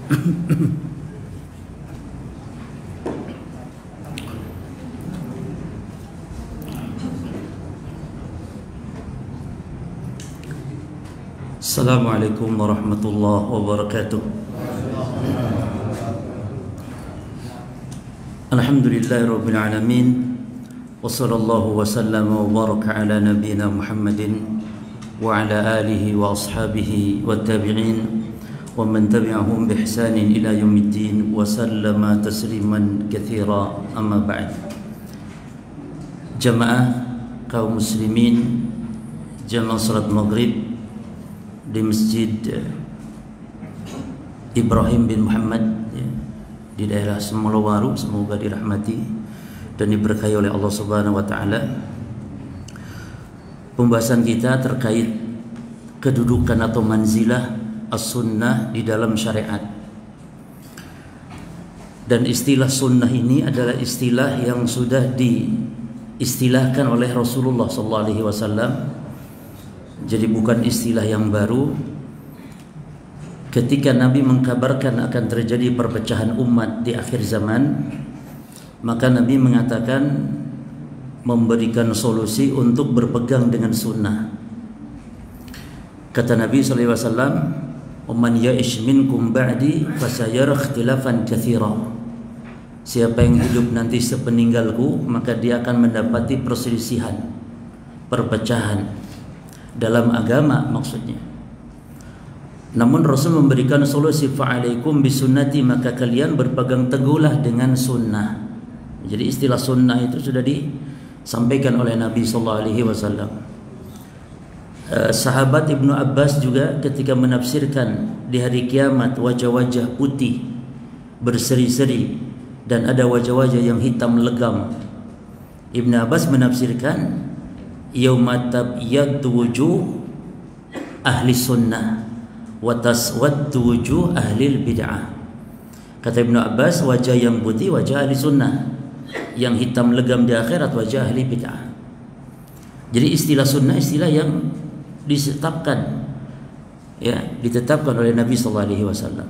Assalamualaikum warahmatullahi wabarakatuh. Alhamdulillahirabbil alamin. Wassallallahu wasallama wa baraka ala nabiyyina Muhammadin wa ala alihi wa ashabihi wa tabi'in wa man tabi'ahum bi ihsanin ila yaumiddin wa sallama tasliman katsira, amma ba'd. Jamaah kaum muslimin, jamaah salat maghrib di Masjid Ibrahim bin Muhammad di daerah Semolowaru, semoga dirahmati dan diberkahi oleh Allah Subhanahu wa taala. Pembahasan kita terkait kedudukan atau manzilah as-sunnah di dalam syariat. Dan istilah sunnah ini adalah istilah yang sudah diistilahkan oleh Rasulullah sallallahu alaihi wasallam. Jadi bukan istilah yang baru. Ketika Nabi mengkabarkan akan terjadi perpecahan umat di akhir zaman, maka Nabi mengatakan, memberikan solusi untuk berpegang dengan sunnah. Kata Nabi SAW, "Man ya'ish minkum ba'di fasayara ikhtilafan katsira." Siapa yang hidup nanti sepeninggalku, maka dia akan mendapati perselisihan, perpecahan dalam agama maksudnya. Namun Rasul memberikan solusi, fa'alaikum bisunnati, maka kalian berpegang teguhlah dengan sunnah. Jadi istilah sunnah itu sudah disampaikan oleh Nabi sallallahu alaihi wasallam. Sahabat Ibnu Abbas juga ketika menafsirkan di hari kiamat wajah-wajah putih berseri-seri dan ada wajah-wajah yang hitam legam. Ibnu Abbas menafsirkan yauma tabyaddu wujuh ahli sunnah wa taswaddu wujuh ahli bid'ah. Kata Ibnu Abbas, wajah yang putih wajah ahli sunnah, yang hitam legam di akhirat wajah ahli bid'ah. Jadi istilah sunnah istilah yang ditetapkan, ya, ditetapkan oleh Nabi sallallahu alaihi wasallam.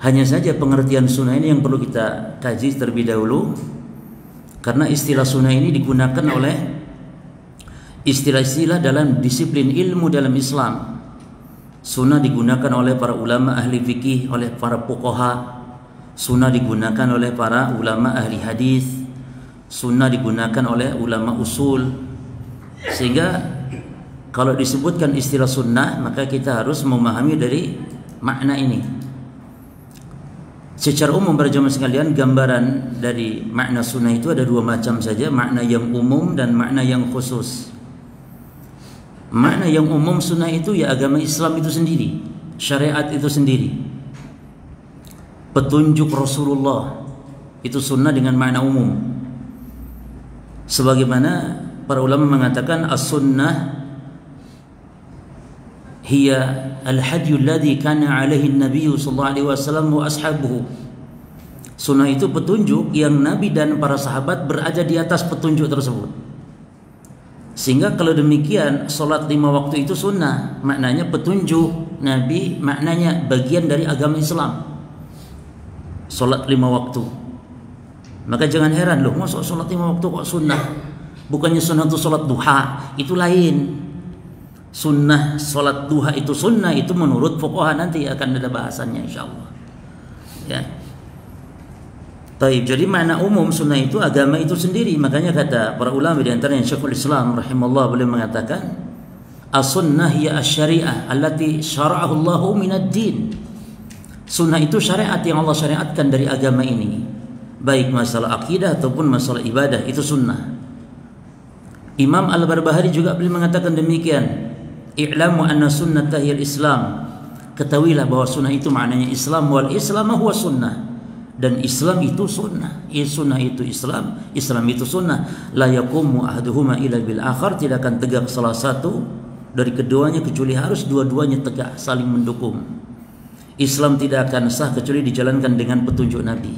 Hanya saja pengertian sunnah ini yang perlu kita kaji terlebih dahulu, karena istilah sunnah ini digunakan oleh istilah-istilah dalam disiplin ilmu dalam Islam. Sunnah digunakan oleh para ulama ahli fikih, oleh para fuqaha. Sunnah digunakan oleh para ulama ahli hadis. Sunnah digunakan oleh ulama usul. Sehingga kalau disebutkan istilah sunnah, maka kita harus memahami dari makna ini. Secara umum para jemaah sekalian, gambaran dari makna sunnah itu ada dua macam saja, makna yang umum dan makna yang khusus. Makna yang umum sunnah itu ya agama Islam itu sendiri, syariat itu sendiri, petunjuk Rasulullah, itu sunnah dengan makna umum. Sebagaimana para ulama mengatakan as-sunnah hiya al-hadyu alladhi kana alaihi an-nabiy sallallahu alaihi wasallam wa ashabuhu. Sunnah itu petunjuk yang Nabi dan para sahabat berada di atas petunjuk tersebut. Sehingga kalau demikian, solat 5 waktu itu sunnah, maknanya petunjuk Nabi, maknanya bagian dari agama Islam. Solat 5 waktu. Maka jangan heran loh, masa solat 5 waktu kok sunnah? Bukannya sunnah itu solat duha, itu lain. Sunnah solat duha itu sunnah, itu menurut fuqaha, nanti akan ada bahasannya insyaallah. Ya. Taib. Jadi makna umum sunnah itu agama itu sendiri. Makanya kata para ulama di antaranya Syekhul Islam rahimahullah beliau mengatakan, as-sunnah hiya asy-syari'ah allati syara'ahu Allahu minad din. Sunnah itu syariat yang Allah syariatkan dari agama ini. Baik masalah akidah ataupun masalah ibadah, itu sunnah. Imam Al-Barbahari juga beliau mengatakan demikian. I'lamu anna sunnata hiyal Islam. Ketahuilah bahwa sunnah itu maknanya Islam, wal Islam huwa sunnah. Dan Islam itu sunnah, sunnah itu Islam, Islam itu sunnah. La yaqumu ahaduhuma illa bil akhar, tidak akan tegak salah satu dari keduanya kecuali harus dua-duanya tegak, saling mendukung. Islam tidak akan sah kecuali dijalankan dengan petunjuk Nabi.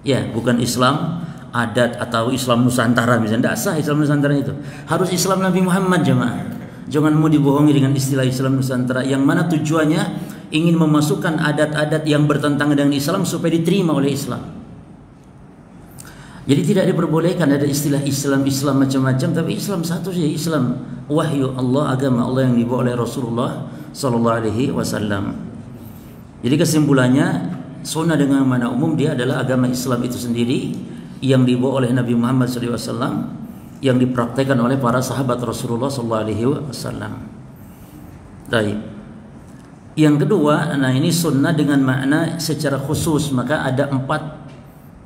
Ya, bukan Islam adat atau Islam Nusantara misalnya, tidak sah Islam Nusantara itu. Harus Islam Nabi Muhammad, jemaah. Jangan mau dibohongi dengan istilah Islam Nusantara yang mana tujuannya ingin memasukkan adat-adat yang bertentangan dengan Islam supaya diterima oleh Islam. Jadi tidak diperbolehkan ada istilah Islam macam-macam, tapi Islam satu saja, Islam wahyu Allah, agama Allah yang dibawa oleh Rasulullah sallallahu alaihi wasallam. Jadi kesimpulannya, sunnah dengan makna umum dia adalah agama Islam itu sendiri yang dibawa oleh Nabi Muhammad sallallahu alaihi wasallam, yang dipraktekkan oleh para sahabat Rasulullah sallallahu alaihi wasallam. Baik. Yang kedua, nah ini sunnah dengan makna secara khusus, maka ada 4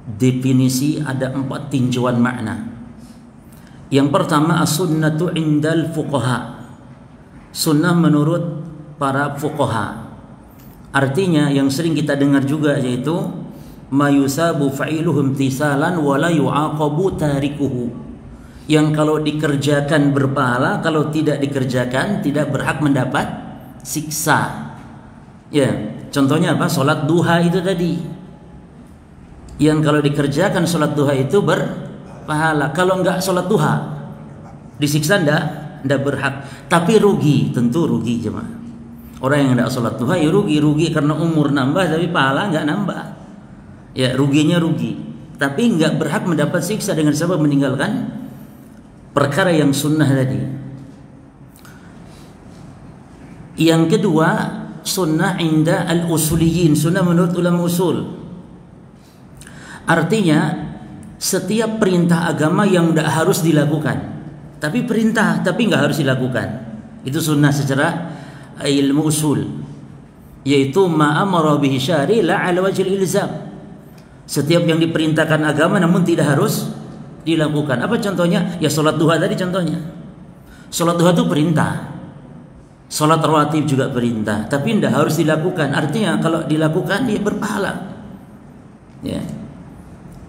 definisi, ada 4 tinjauan makna. Yang pertama, as-sunnatu indal fuqaha. Sunnah menurut para fuqaha. Artinya yang sering kita dengar juga, yaitu mayusabu fa'iluhum tisalan wa la yu'aqabu tarikuhu. Yang kalau dikerjakan berpahala, kalau tidak dikerjakan tidak berhak mendapat siksa. Ya, contohnya apa? Salat duha itu tadi. Yang kalau dikerjakan salat duha itu berpahala. Kalau enggak salat duha disiksa enggak berhak. Tapi rugi, tentu rugi jemaah. Orang yang enggak salat duha ya rugi karena umur nambah tapi pahala enggak nambah. Ya, ruginya rugi. Tapi enggak berhak mendapat siksa dengan sebab meninggalkan perkara yang sunnah tadi. Yang kedua, sunnah inda al-usuliyin, sunnah menurut ulama usul. Artinya setiap perintah agama yang tidak harus dilakukan, tapi perintah tapi nggak harus dilakukan, itu sunnah secara ilmu usul, yaitu ma'amara bihi syari la ala wajhil ilzam. Setiap yang diperintahkan agama namun tidak harus dilakukan. Apa contohnya? Ya sholat duha tadi contohnya. Sholat duha itu perintah, sholat rawatib juga perintah, tapi tidak harus dilakukan. Artinya kalau dilakukan dia berpahala. Ya.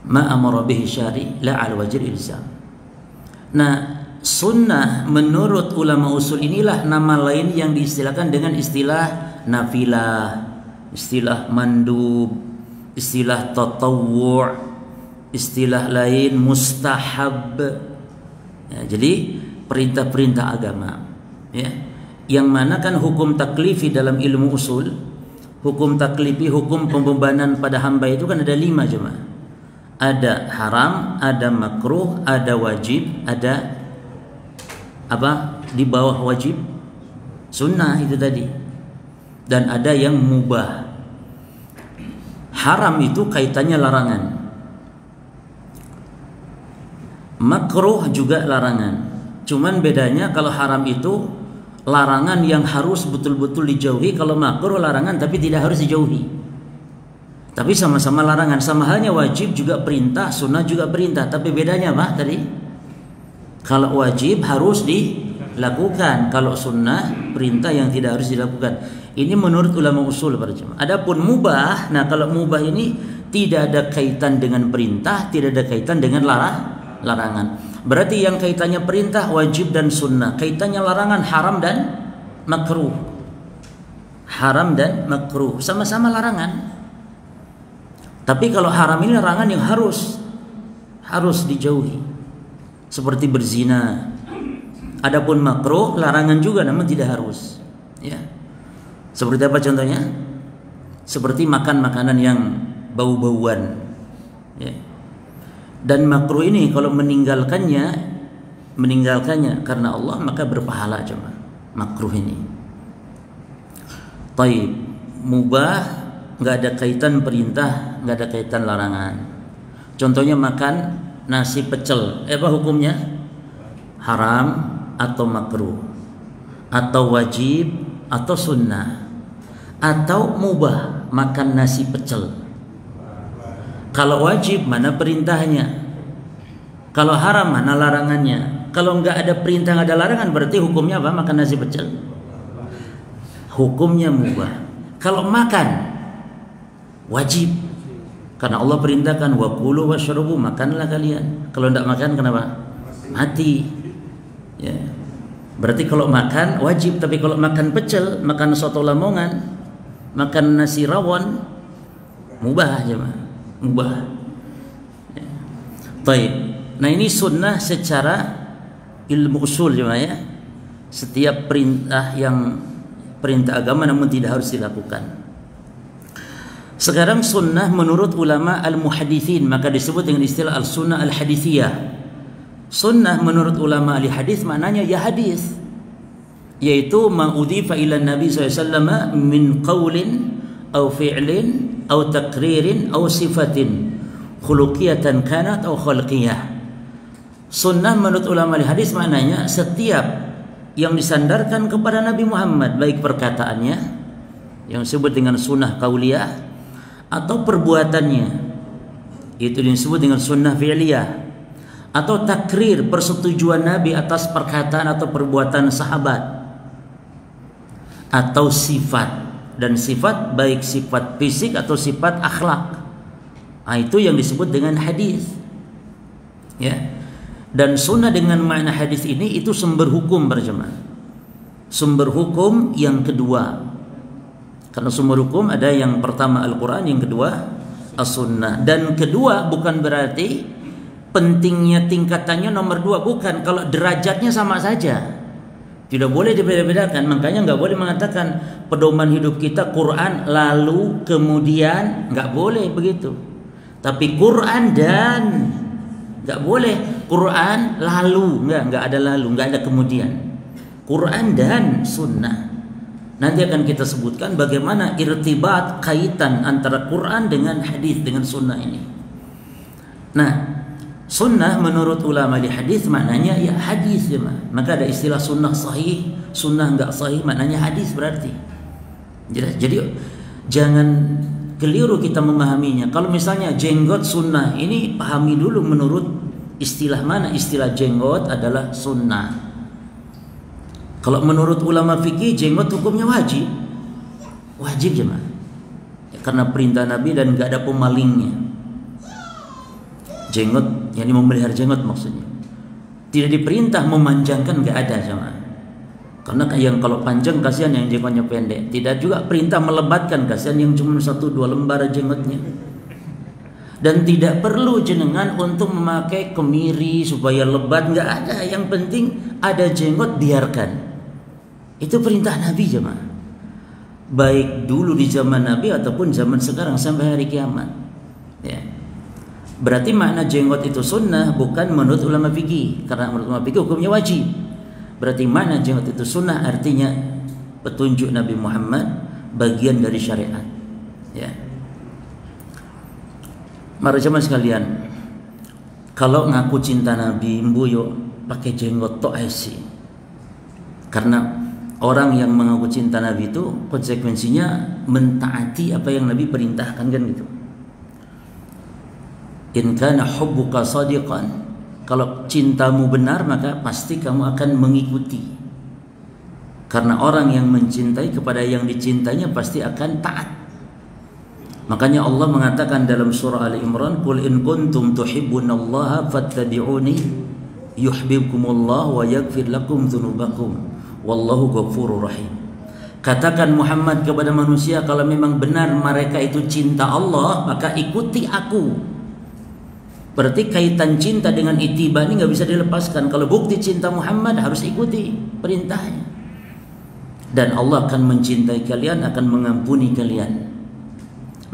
Ma amara bihi syari la ala wajhil ilzam. Nah, sunnah menurut ulama usul inilah nama lain yang diistilahkan dengan istilah nafilah, istilah mandub, istilah tatawwu', istilah lain mustahab. Ya, jadi perintah-perintah agama, ya. Yang mana kan hukum taklifi dalam ilmu usul, hukum taklifi, hukum pembebanan pada hamba itu kan ada 5 jemaah. Ada haram, ada makruh, ada wajib, ada apa di bawah wajib, sunnah itu tadi, dan ada yang mubah. Haram itu kaitannya larangan, makruh juga larangan. Cuman bedanya kalau haram itu larangan yang harus betul-betul dijauhi, kalau makruh larangan tapi tidak harus dijauhi. Tapi sama-sama larangan, sama halnya wajib juga perintah, sunnah juga perintah. Tapi bedanya apa tadi? Kalau wajib harus dilakukan, kalau sunnah perintah yang tidak harus dilakukan. Ini menurut ulama usul para jemaah. Adapun mubah, nah kalau mubah ini tidak ada kaitan dengan perintah, tidak ada kaitan dengan larangan. Berarti yang kaitannya perintah wajib dan sunnah, kaitannya larangan haram dan makruh. Haram dan makruh sama-sama larangan. Tapi kalau haram ini larangan yang harus dijauhi, seperti berzina. Adapun makruh larangan juga namun tidak harus. Ya. Seperti apa contohnya? Seperti makan makanan yang bau-bauan. Ya. Dan makruh ini kalau meninggalkannya karena Allah maka berpahala coba. Makruh ini. Taib, mubah nggak ada kaitan perintah, nggak ada kaitan larangan. Contohnya makan nasi pecel, apa hukumnya? Haram atau makruh, atau wajib atau sunnah, atau mubah makan nasi pecel. Kalau wajib mana perintahnya? Kalau haram mana larangannya? Kalau nggak ada perintah nggak ada larangan berarti hukumnya apa? Makan nasi pecel. Hukumnya mubah. Kalau makan wajib, karena Allah perintahkan wa kulu washrabu, makanlah kalian. Kalau tidak makan kenapa? Mati. Ya. Berarti kalau makan wajib, tapi kalau makan pecel, makan soto Lamongan, makan nasi rawon, mubah aja mah, mubah. Ya. Baik. Nah ini sunnah secara ilmu usul cuma ya. Setiap perintah perintah agama namun tidak harus dilakukan. Sekarang sunnah menurut ulama al-muhadithin maka disebut dengan istilah al-sunnah al-hadithiyah. Sunnah menurut ulama ahli hadis maknanya ya hadis, yaitu ma udhifa ila Nabi SAW min qaulin aw fi'lin aw taqririn aw sifatin khuluqiyatan kanat aw khalqiyah. Sunnah menurut ulama ahli hadis maknanya setiap yang disandarkan kepada Nabi Muhammad, baik perkataannya yang disebut dengan sunnah qauliyah atau perbuatannya, itu disebut dengan sunnah fi'liyah, atau takrir persetujuan Nabi atas perkataan atau perbuatan sahabat, atau sifat, dan sifat baik sifat fisik atau sifat akhlak. Nah, itu yang disebut dengan hadis. Ya. Dan sunnah dengan makna hadis ini itu sumber hukum berjemaah. Sumber hukum yang kedua. Karena sumber hukum ada yang pertama Al-Quran, yang kedua As-Sunnah. Dan kedua bukan berarti pentingnya tingkatannya nomor dua, bukan. Kalau derajatnya sama saja, tidak boleh dibeda-bedakan. Makanya nggak boleh mengatakan pedoman hidup kita Quran lalu kemudian, nggak boleh begitu. Tapi Quran dan, nggak boleh Quran lalu, nggak ada lalu, nggak ada kemudian. Quran dan Sunnah. Nanti akan kita sebutkan bagaimana irtibat, kaitan antara Quran dengan hadis, dengan sunnah ini. Nah, sunnah menurut ulama di hadis maknanya ya hadis ya. Maka ada istilah sunnah sahih, sunnah enggak sahih, maknanya hadis berarti. Jadi jangan keliru kita memahaminya. Kalau misalnya jenggot sunnah, ini pahami dulu menurut istilah mana. Istilah jenggot adalah sunnah. Kalau menurut ulama fikih jenggot hukumnya wajib. Wajib jemaah. Ya, karena perintah Nabi dan enggak ada pemalingnya. Jenggot, yang memelihara jenggot maksudnya. Tidak diperintah memanjangkan, enggak ada jemaah. Karena yang kalau panjang kasihan yang jenggotnya pendek. Tidak juga perintah melebatkan, kasihan yang cuma 1-2 lembar jenggotnya. Dan tidak perlu jenengan untuk memakai kemiri supaya lebat, enggak ada. Yang penting ada jenggot, biarkan. Itu perintah Nabi jemaah. Baik dulu di zaman Nabi ataupun zaman sekarang sampai hari kiamat. Ya. Berarti makna jenggot itu sunnah bukan menurut ulama fikih. Karena menurut ulama fikih hukumnya wajib. Berarti makna jenggot itu sunnah artinya petunjuk Nabi Muhammad, bagian dari syariat. Ya. Para jemaah sekalian, kalau ngaku cinta Nabi, mbuyo pakai jenggot tok sih. Karena orang yang mengaku cinta Nabi itu konsekuensinya mentaati apa yang Nabi perintahkan, kan gitu. In kana hubbuka sadiqan, kalau cintamu benar maka pasti kamu akan mengikuti. Karena orang yang mencintai kepada yang dicintainya pasti akan taat. Makanya Allah mengatakan dalam surah Ali Imran, "Qul in kuntum tuhibbunallaha fattabi'uni yuhibbukumullah wa yaghfir lakum dzunubakum." Wallahu ghafurur rahim. Katakan Muhammad kepada manusia, kalau memang benar mereka itu cinta Allah, maka ikuti aku. Berarti kaitan cinta dengan ittiba ini nggak bisa dilepaskan. Kalau bukti cinta Muhammad harus ikuti perintahnya. Dan Allah akan mencintai kalian, akan mengampuni kalian.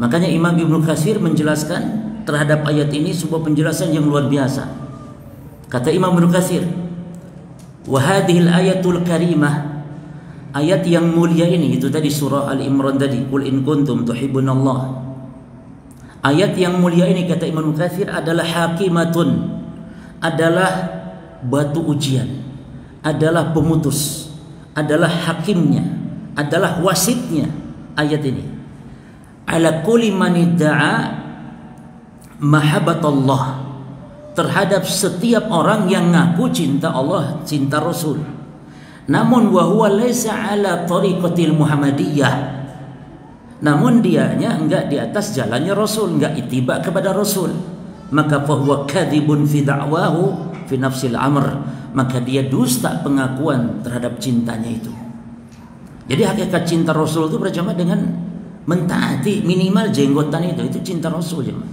Makanya Imam Ibnu Katsir menjelaskan terhadap ayat ini sebuah penjelasan yang luar biasa. Kata Imam Ibnu Katsir, wa hadhil ayatul karimah, ayat yang mulia ini, itu tadi surah Al-Imran tadi, qul in kuntum tuhibbunallah. Ayat yang mulia ini kata Imam Katsir adalah hakimatun, adalah batu ujian, adalah pemutus, adalah hakimnya, adalah wasitnya ayat ini. Ala kulli man idda'a mahabbatallah, terhadap setiap orang yang ngaku cinta Allah, cinta Rasul. Namun wa huwa laisa ala tariqatil Muhammadiyah. Namun dianya enggak di atas jalannya Rasul, enggak ittiba kepada Rasul. Maka fa huwa kadzibun fi da'wahu fi nafsil amr. Maka dia dusta pengakuan terhadap cintanya itu. Jadi hakikat cinta Rasul itu berjamaah dengan mentaati minimal jenggotan itu cinta Rasul jemaah.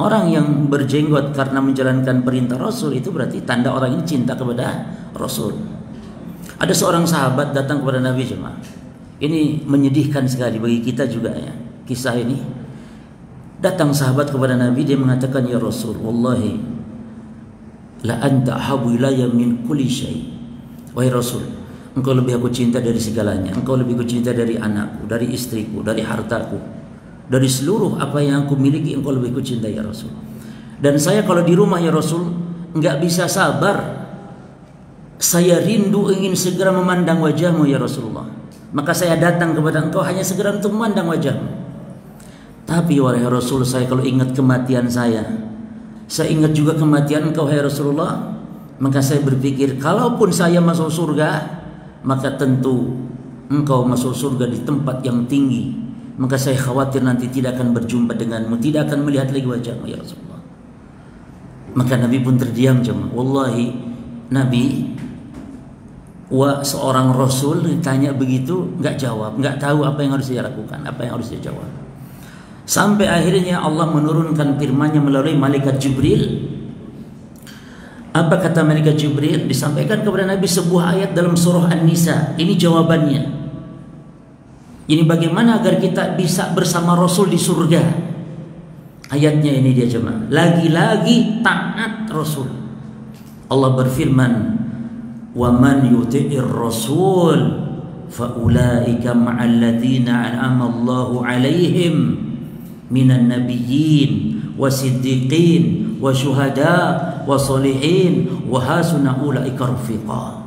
Orang yang berjenggot karena menjalankan perintah Rasul itu berarti tanda orang ini cinta kepada Rasul. Ada seorang sahabat datang kepada Nabi jemaah. Ini menyedihkan sekali bagi kita juga ya. Kisah ini, datang sahabat kepada Nabi, dia mengatakan, ya Rasul, wallahi la anta ahabbu ilayya min kulli syai. Wahai Rasul, engkau lebih aku cinta dari segalanya. Engkau lebih aku cinta dari anakku, dari istriku, dari hartaku, dari seluruh apa yang aku miliki. Engkau lebih aku cinta ya Rasul. Dan saya kalau di rumah ya Rasul, enggak bisa sabar. Saya rindu ingin segera memandang wajahmu ya Rasulullah. Maka saya datang kepada engkau hanya segera untuk memandang wajahmu. Tapi wahai Rasul, saya kalau ingat kematian saya ingat juga kematian engkau hai Rasulullah. Maka saya berpikir, kalaupun saya masuk surga, maka tentu engkau masuk surga di tempat yang tinggi. Maka saya khawatir nanti tidak akan berjumpa denganmu, tidak akan melihat lagi wajahmu ya Rasulullah. Maka Nabi pun terdiam jemaah. Wallahi Nabi seorang Rasul ditanya begitu nggak jawab, nggak tahu apa yang harus dia lakukan, apa yang harus dia jawab. Sampai akhirnya Allah menurunkan firman-Nya melalui malaikat Jibril. Apa kata malaikat Jibril? Disampaikan kepada Nabi sebuah ayat dalam surah An-Nisa. Ini jawabannya. Ini bagaimana agar kita bisa bersama Rasul di surga. Ayatnya ini dia jemaah. Lagi-lagi taat Rasul. Allah berfirman, "Wa man yuti'ir Rasul fa ulaika ma'al ladzina an'ama Allahu 'alaihim minan nabiyyin wasiddiqin wasyuhada wasolihin wa hasuna ulaika rafiqa."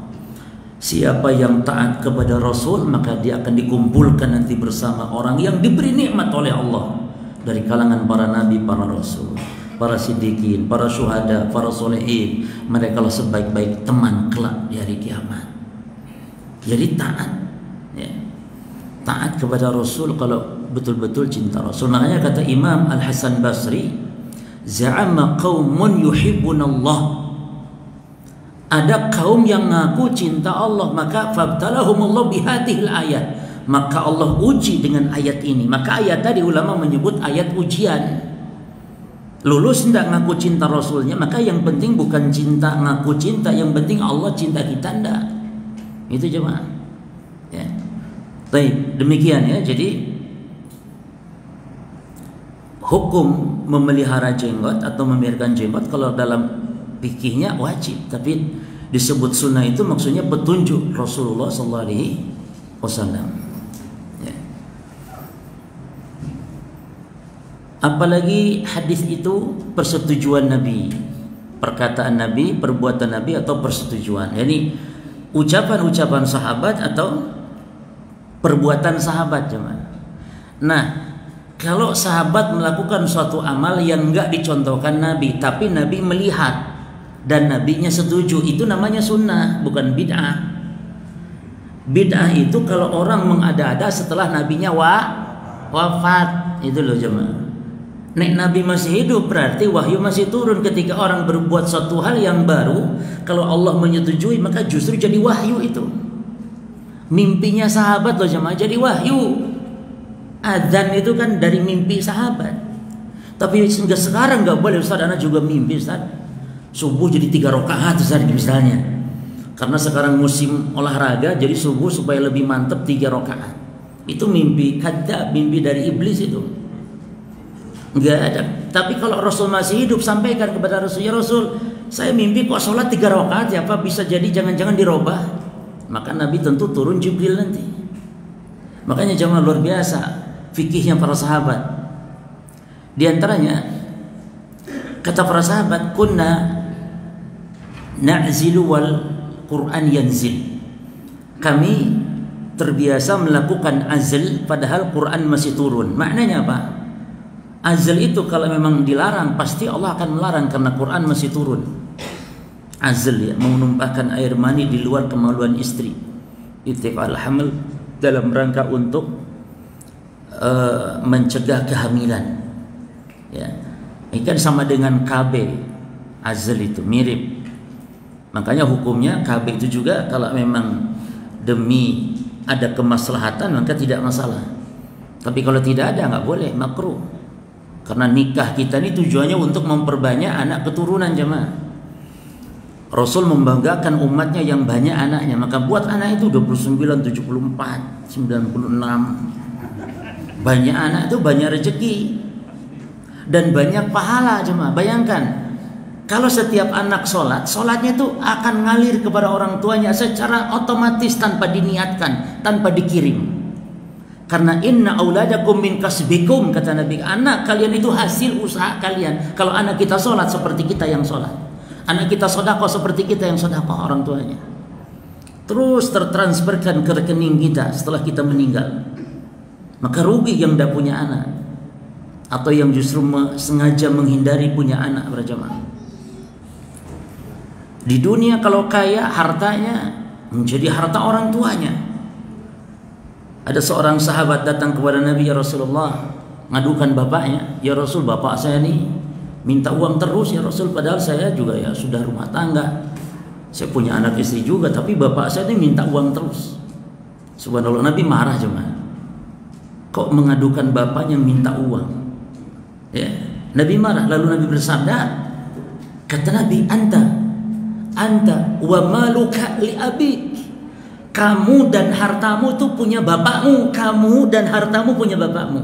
Siapa yang taat kepada Rasul, maka dia akan dikumpulkan nanti bersama orang yang diberi nikmat oleh Allah dari kalangan para nabi, para rasul, para siddiqin, para syuhada, para solehin. Mereka lah sebaik-baik teman kelak di hari kiamat. Jadi taat, ya. Taat kepada Rasul kalau betul-betul cinta Rasul. Makanya kata Imam Al-Hasan Basri, za'ama qaumun yuhibbunallah. Ada kaum yang ngaku cinta Allah, maka fabtalahumullah bihadhil ayat. Maka Allah uji dengan ayat ini. Maka ayat tadi ulama menyebut ayat ujian. Lulus tidak ngaku cinta Rasulnya, maka yang penting bukan cinta ngaku cinta, yang penting Allah cinta kita ndak. Itu jemaah. Ya. Baik, demikian ya. Jadi hukum memelihara jenggot atau membiarkan jenggot kalau dalam fikihnya wajib, tapi disebut sunnah itu maksudnya petunjuk Rasulullah SAW. Ya. Apalagi hadis itu persetujuan Nabi, perkataan Nabi, perbuatan Nabi atau persetujuan. Yani ucapan-ucapan sahabat atau perbuatan sahabat jemaah. Nah, kalau sahabat melakukan suatu amal yang enggak dicontohkan Nabi, tapi Nabi melihat dan Nabinya setuju, itu namanya sunnah, bukan bid'ah. Bid'ah itu kalau orang mengada-ada setelah Nabinya wafat, itu loh jemaah. Nek Nabi masih hidup berarti wahyu masih turun. Ketika orang berbuat suatu hal yang baru, kalau Allah menyetujui maka justru jadi wahyu itu. Mimpinya sahabat loh jemaah jadi wahyu. Adzan itu kan dari mimpi sahabat. Tapi sehingga sekarang nggak boleh, Ustaz, anak juga mimpi, Ustaz. Subuh jadi 3 rakaat Ustaz misalnya. Karena sekarang musim olahraga, jadi subuh supaya lebih mantap 3 rakaat. Itu mimpi kadzab, mimpi dari iblis itu. Enggak ada. Tapi kalau Rasul masih hidup, sampaikan kepada Rasul, ya Rasul, saya mimpi kok sholat 3 rakaat ya, apa bisa jadi jangan-jangan dirubah. Maka Nabi tentu turun Jibril nanti. Makanya jamaah luar biasa fikihnya para sahabat. Di antaranya kata para sahabat, kunna na'zilu wal Quran yanzil. Kami terbiasa melakukan azl padahal Quran masih turun. Maknanya apa? Azl itu kalau memang dilarang, pasti Allah akan melarang karena Quran masih turun. Azl ya, menumpahkan air mani di luar kemaluan istri. Ittifal hamil dalam rangka untuk mencegah kehamilan. Ya. Ini kan sama dengan KB. Azl itu mirip. Makanya hukumnya KB itu juga kalau memang demi ada kemaslahatan maka tidak masalah. Tapi kalau tidak ada nggak boleh, makruh. Karena nikah kita ini tujuannya untuk memperbanyak anak keturunan jemaah. Rasul membanggakan umatnya yang banyak anaknya, maka buat anak itu 29, 74, 96. Banyak anak itu banyak rezeki dan banyak pahala. Cuma bayangkan, kalau setiap anak sholat, sholatnya itu akan ngalir kepada orang tuanya secara otomatis tanpa diniatkan, tanpa dikirim. Karena inna auladakum min kasbikum, kata Nabi, anak kalian itu hasil usaha kalian. Kalau anak kita sholat seperti kita yang sholat, anak kita sedekah seperti kita yang sedekah orang tuanya, terus tertransferkan ke rekening kita setelah kita meninggal. Maka rugi yang tidak punya anak, atau yang justru sengaja menghindari punya anak berjamaah. Di dunia kalau kaya, hartanya menjadi harta orang tuanya. Ada seorang sahabat datang kepada Nabi, ya Rasulullah, ngadukan bapaknya, ya Rasul, bapak saya nih minta uang terus ya Rasul, padahal saya juga ya sudah rumah tangga, saya punya anak istri juga, tapi bapak saya nih minta uang terus. Subhanallah, Nabi marah cuma, kok mengadukan bapaknya minta uang? Ya, Nabi marah. Lalu Nabi bersabda, kata Nabi, anta wa maluka li abik. Kamu dan hartamu itu punya bapakmu, kamu dan hartamu punya bapakmu.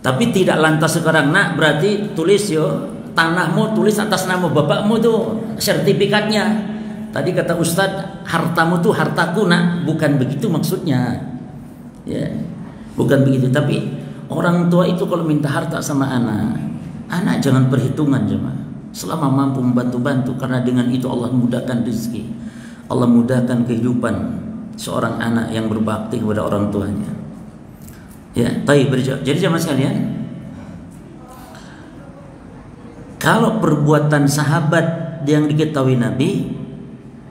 Tapi tidak lantas sekarang, nak berarti tulis yo tanahmu tulis atas nama bapakmu tuh sertifikatnya. Tadi kata Ustadz, hartamu tuh hartaku, nak. Bukan begitu maksudnya. Ya, bukan begitu. Tapi orang tua itu kalau minta harta sama anak jangan perhitungan jemaah. Selama mampu membantu-bantu, karena dengan itu Allah mudahkan rezeki, Allah mudahkan kehidupan seorang anak yang berbakti kepada orang tuanya. Ya, jadi jemaah sekalian, kalau perbuatan sahabat yang diketahui Nabi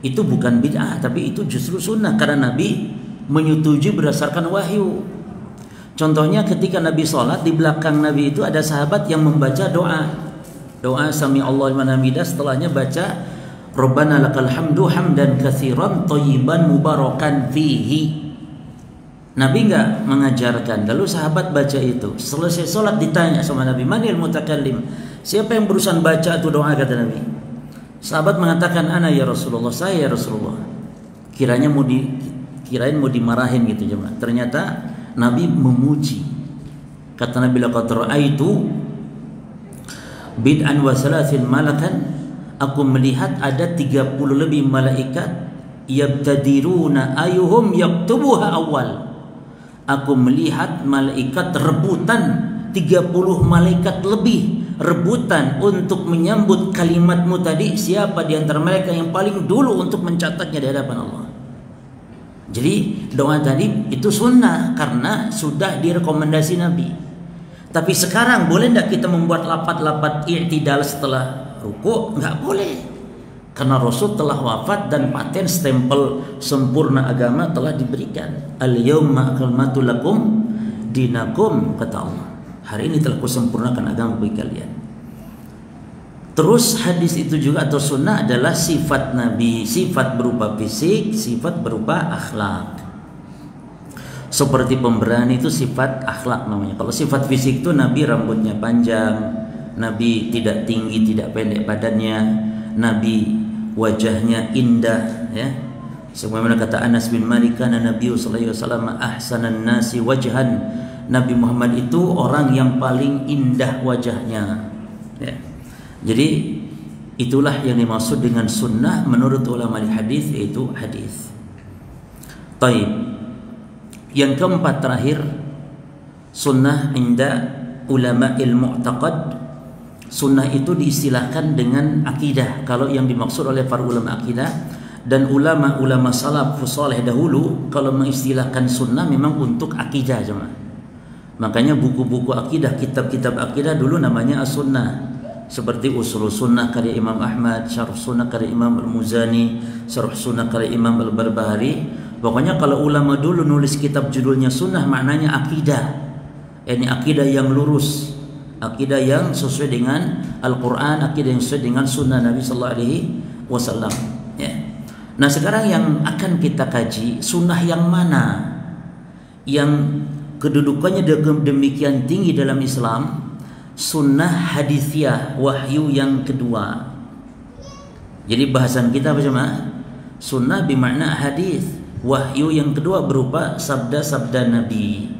itu bukan bid'ah, tapi itu justru sunnah, karena Nabi menyetujui berdasarkan wahyu. Contohnya ketika Nabi sholat, di belakang Nabi itu ada sahabat yang membaca doa sami Allahu liman hamidah, setelahnya baca Rabbana lakal hamdu hamdan katsiran thayyiban mubarakan fihi. Nabi enggak mengajarkan, lalu sahabat baca itu. Selesai sholat ditanya sama Nabi, manil mutakallim, siapa yang berusaha baca itu doa, kata Nabi. Sahabat mengatakan, ana ya Rasulullah, saya ya Rasulullah. Kirain mau dimarahin gitu jemaah. Ternyata Nabi memuji. Kata Nabi, laqad ra'aitu bid'an wa salasin malakan, aku melihat ada 30 lebih malaikat yabtadiruna ayuhum yaktubuha awal. Aku melihat malaikat rebutan, 30 malaikat lebih rebutan untuk menyambut kalimatmu tadi, siapa di antara mereka yang paling dulu untuk mencatatnya di hadapan Allah. Jadi doa tadi itu sunnah karena sudah direkomendasi Nabi. Tapi sekarang boleh tidak kita membuat lapat-lapat i'tidal setelah ruku? Enggak boleh, karena Rasul telah wafat dan paten stempel sempurna agama telah diberikan. Al-yawma akmaltu lakum dinakum, kata Allah, hari ini telah kusempurnakan agama bagi kalian. Terus hadis itu juga atau sunnah adalah sifat Nabi, sifat berupa fisik, sifat berupa akhlak. Seperti pemberani itu sifat akhlak namanya. Kalau sifat fisik itu Nabi rambutnya panjang, Nabi tidak tinggi tidak pendek badannya, Nabi wajahnya indah, ya. Sebagaimana kata Anas bin Malik, kana Nabi sallallahu alaihi wasallam ahsanan nasi wajhan. Nabi Muhammad itu orang yang paling indah wajahnya, ya. Jadi itulah yang dimaksud dengan sunnah menurut ulama hadis, yaitu hadis. Taib. Yang keempat terakhir, sunnah inda ulama mu'taqad. Sunnah itu diistilahkan dengan akidah kalau yang dimaksud oleh para ulama akidah, dan ulama-ulama salafus saleh dahulu kalau mengistilahkan sunnah memang untuk akidah cuma. Makanya buku-buku akidah, kitab-kitab akidah dulu namanya as-sunnah. Seperti Ushul Sunnah karya Imam Ahmad, Syarh Sunnah karya Imam Al-Muzani, Syarh Sunnah karya Imam Al-Barbahari. Pokoknya kalau ulama dulu nulis kitab judulnya sunnah, maknanya akidah. Ini akidah yang lurus, akidah yang sesuai dengan Al-Quran, akidah yang sesuai dengan sunnah Nabi Sallallahu Alaihi Wasallam. Ya. Nah sekarang yang akan kita kaji, sunnah yang mana yang kedudukannya demikian tinggi dalam Islam? Sunnah hadithiyah, wahyu yang kedua. Jadi bahasan kita apa jemaah? Sunnah bermakna hadis. Wahyu yang kedua berupa sabda-sabda Nabi.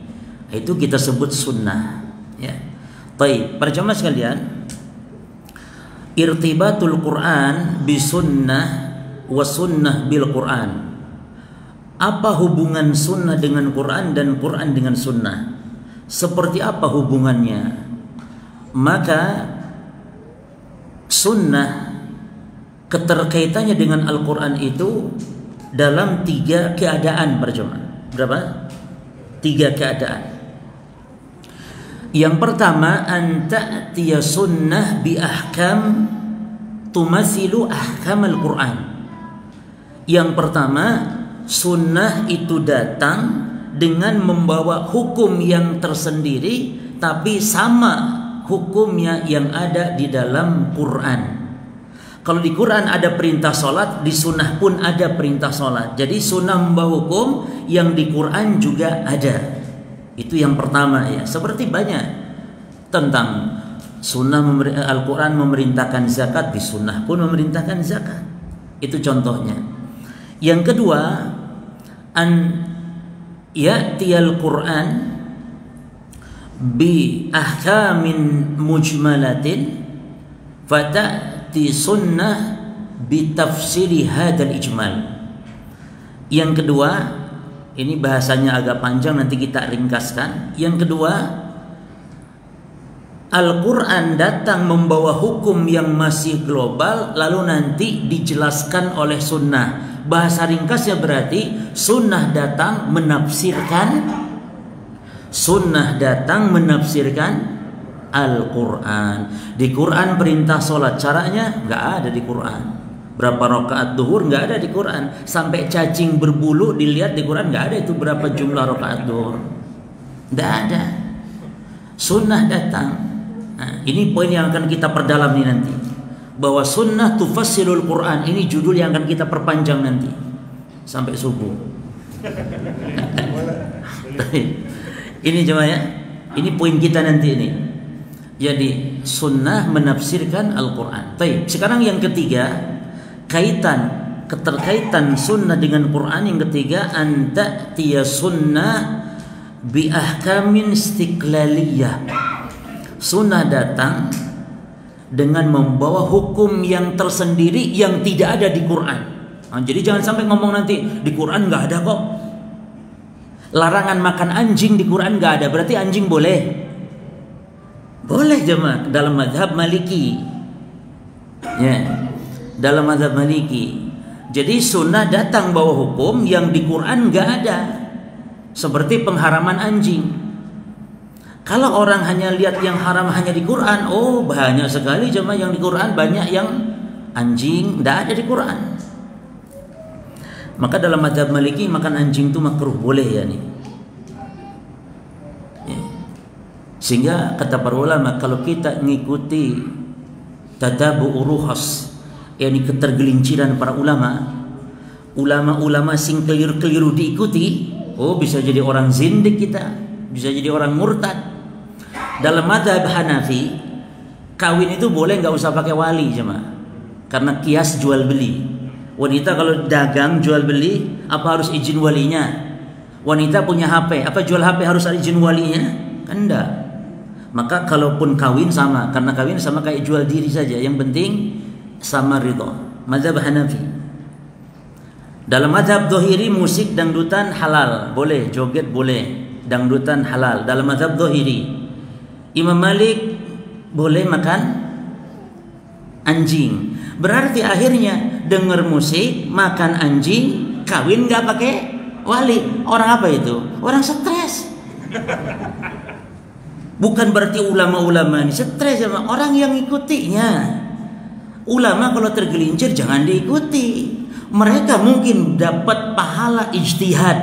Itu kita sebut sunnah. Ya. Baik, para jemaah sekalian, irtibatul Quran bi sunnah wa sunnah bil Quran. Apa hubungan sunnah dengan Quran dan Quran dengan sunnah? Seperti apa hubungannya? Maka sunnah keterkaitannya dengan Al-Quran itu dalam 3 keadaan berjemaah. Berapa? 3 keadaan. Yang pertama, an ta'tiya sunnah bi ahkam tumathilu ahkam Al-Quran. Yang pertama, sunnah itu datang dengan membawa hukum yang tersendiri tapi sama hukumnya yang ada di dalam Quran. Kalau di Quran ada perintah sholat, di sunnah pun ada perintah sholat. Jadi sunnah membawa hukum yang di Quran juga ada. Itu yang pertama ya. Seperti banyak tentang sunnah Al-Quran memerintahkan zakat, di sunnah pun memerintahkan zakat. Itu contohnya. Yang kedua, an ya'tiyal Quran bi ahkamin mujmalatin fata'ti sunnah bi tafsiri hadzal ijmal. Yang kedua, ini bahasanya agak panjang, nanti kita ringkaskan. Yang kedua, Al-Quran datang membawa hukum yang masih global, lalu nanti dijelaskan oleh sunnah. Bahasa ringkasnya berarti sunnah datang menafsirkan Al-Quran. Di Quran perintah sholat, caranya nggak ada di Quran. Berapa rakaat duhur nggak ada di Quran. Sampai cacing berbulu dilihat di Quran nggak ada itu berapa jumlah rakaat duhur. Nggak ada. Sunnah datang. Nah, ini poin yang akan kita perdalam nih nanti. Bahwa sunnah tufassirul Quran, ini judul yang akan kita perpanjang nanti sampai subuh. Ini cuma ya, ini poin kita nanti ini. Jadi sunnah menafsirkan Al-Quran. Baik, sekarang yang ketiga, keterkaitan sunnah dengan Quran. Yang ketiga, an ta'tiya sunnah bi ahkamin istiqlaliyah. Sunnah datang dengan membawa hukum yang tersendiri yang tidak ada di Quran. Nah, jadi jangan sampai ngomong nanti di Quran nggak ada kok. Larangan makan anjing di Quran nggak ada, berarti anjing boleh? Boleh jemaah dalam mazhab Maliki. Ya, dalam mazhab Maliki. Jadi sunnah datang bawa hukum yang di Quran nggak ada, seperti pengharaman anjing. Kalau orang hanya lihat yang haram hanya di Quran, oh banyak sekali jemaah yang di Quran, banyak yang anjing tidak ada di Quran. Maka dalam mazhab Maliki makan anjing itu makruh, boleh ya nih. Ya. Sehingga kata para ulama, kalau kita mengikuti tadabu'ur ruhas, yakni ketergelinciran para ulama sing keliru-keliru diikuti, oh bisa jadi orang zindik kita, bisa jadi orang murtad. Dalam mazhab Hanafi, kawin itu boleh nggak usah pakai wali jemaah, karena kias jual beli. Wanita kalau dagang jual beli, apa harus izin walinya? Wanita punya HP, apa jual HP harus ada izin walinya? Kan enggak. Maka kalaupun kawin sama, karena kawin sama kayak jual diri saja. Yang penting sama ridho. Mazhab Hanafi. Dalam mazhab Dhahiri, musik dangdutan halal, boleh, joget boleh, dangdutan halal dalam mazhab Dhahiri. Imam Malik boleh makan anjing. Berarti akhirnya dengar musik, makan anjing, kawin nggak pakai wali. Orang apa itu? Orang stres. Bukan berarti ulama-ulama ini stres sama orang yang ikutinya. Ulama kalau tergelincir jangan diikuti. Mereka mungkin dapat pahala ijtihad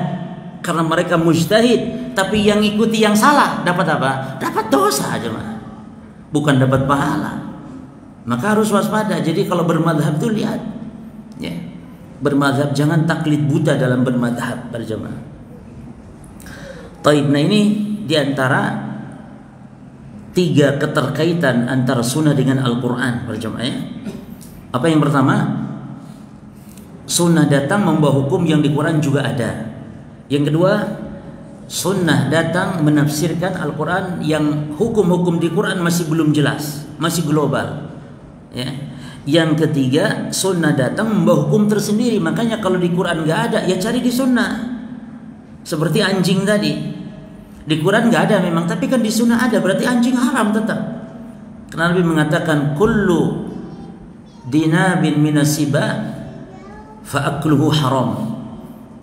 karena mereka mujtahid, tapi yang ikuti yang salah dapat apa? Dapat dosa aja mah. Bukan dapat pahala. Maka harus waspada. Jadi kalau bermadhab itu lihat, ya, bermadhab jangan taklid buta dalam bermadhab berjamaah. Taib. Nah ini diantara 3 keterkaitan antara sunnah dengan Al-Quran berjamaah. Ya. Apa yang pertama? sunnah datang membawa hukum yang di Quran juga ada. Yang kedua, sunnah datang menafsirkan Al-Quran yang hukum-hukum di Quran masih belum jelas, masih global. Ya. Yang ketiga, sunnah datang membawa hukum tersendiri. Makanya kalau di Quran nggak ada, ya cari di sunnah. Seperti anjing tadi, di Quran nggak ada memang, tapi kan di sunnah ada. Berarti anjing haram tetap. Karena Nabi mengatakan, kullu dinabin minasiba fa'akluhu haram.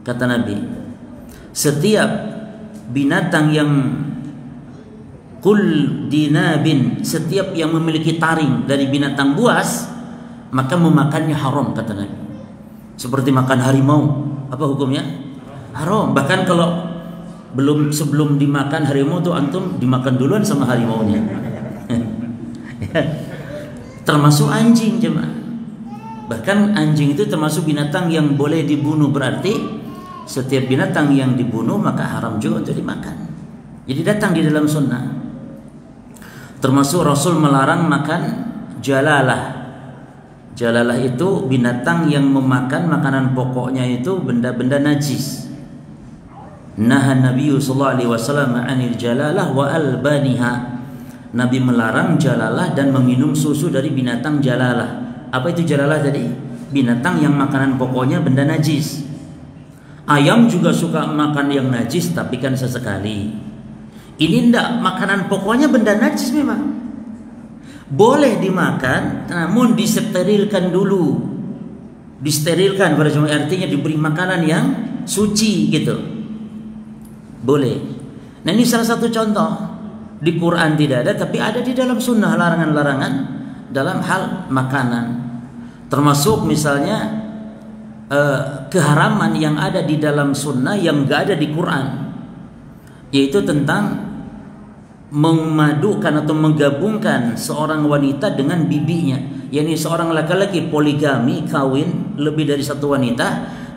Kata Nabi, setiap binatang yang kul dinabin, setiap yang memiliki taring dari binatang buas, maka memakannya haram, kata Nabi. Seperti makan harimau, apa hukumnya? Haram. Bahkan kalau sebelum dimakan harimau tuh antum dimakan duluan sama harimaunya. Termasuk anjing, jemaah. Bahkan anjing itu termasuk binatang yang boleh dibunuh, berarti setiap binatang yang dibunuh maka haram juga untuk dimakan. Jadi datang di dalam sunnah. Termasuk Rasul melarang makan jalalah. Jalalah itu binatang yang memakan makanan pokoknya itu benda-benda najis. Nahan Nabi sallallahu alaihi wasallam 'anil jalalah wa albaniha. Nabi melarang jalalah dan meminum susu dari binatang jalalah. Apa itu jalalah tadi? Binatang yang makanan pokoknya benda najis. Ayam juga suka makan yang najis, tapi kan sesekali. Ini enggak, makanan pokoknya benda najis memang. Boleh dimakan, namun disterilkan dulu. Disterilkan, artinya diberi makanan yang suci gitu. Boleh. Nah ini salah satu contoh. Di Quran tidak ada, tapi ada di dalam sunnah larangan-larangan dalam hal makanan. Termasuk misalnya keharaman yang ada di dalam sunnah yang gak ada di Quran, yaitu tentang memadukan atau menggabungkan seorang wanita dengan bibinya. Yani seorang laki-laki poligami, kawin lebih dari satu wanita,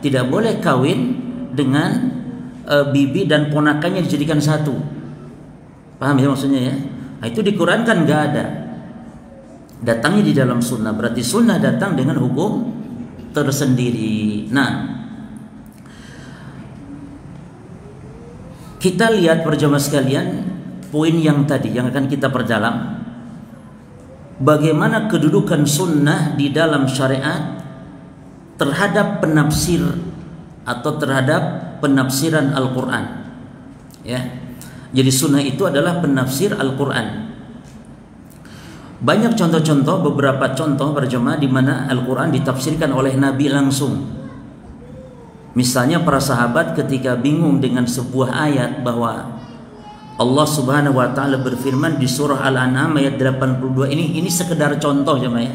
tidak boleh kawin dengan bibi dan ponakannya dijadikan satu. Paham ya maksudnya ya? Nah, itu di Quran kan nggak ada. Datangnya di dalam sunnah. Berarti sunnah datang dengan hukum tersendiri. Nah, kita lihat berjamaah sekalian poin yang tadi yang akan kita perdalam. Bagaimana kedudukan sunnah di dalam syariat terhadap penafsir atau terhadap penafsiran Al-Quran. Ya. Jadi sunnah itu adalah penafsir Al-Quran. Banyak contoh-contoh, beberapa contoh berjemaah di mana Al-Quran ditafsirkan oleh Nabi langsung. Misalnya para sahabat ketika bingung dengan sebuah ayat bahwa Allah Subhanahu wa taala berfirman di surah Al-An'am ayat 82, ini sekedar contoh jemaah ya.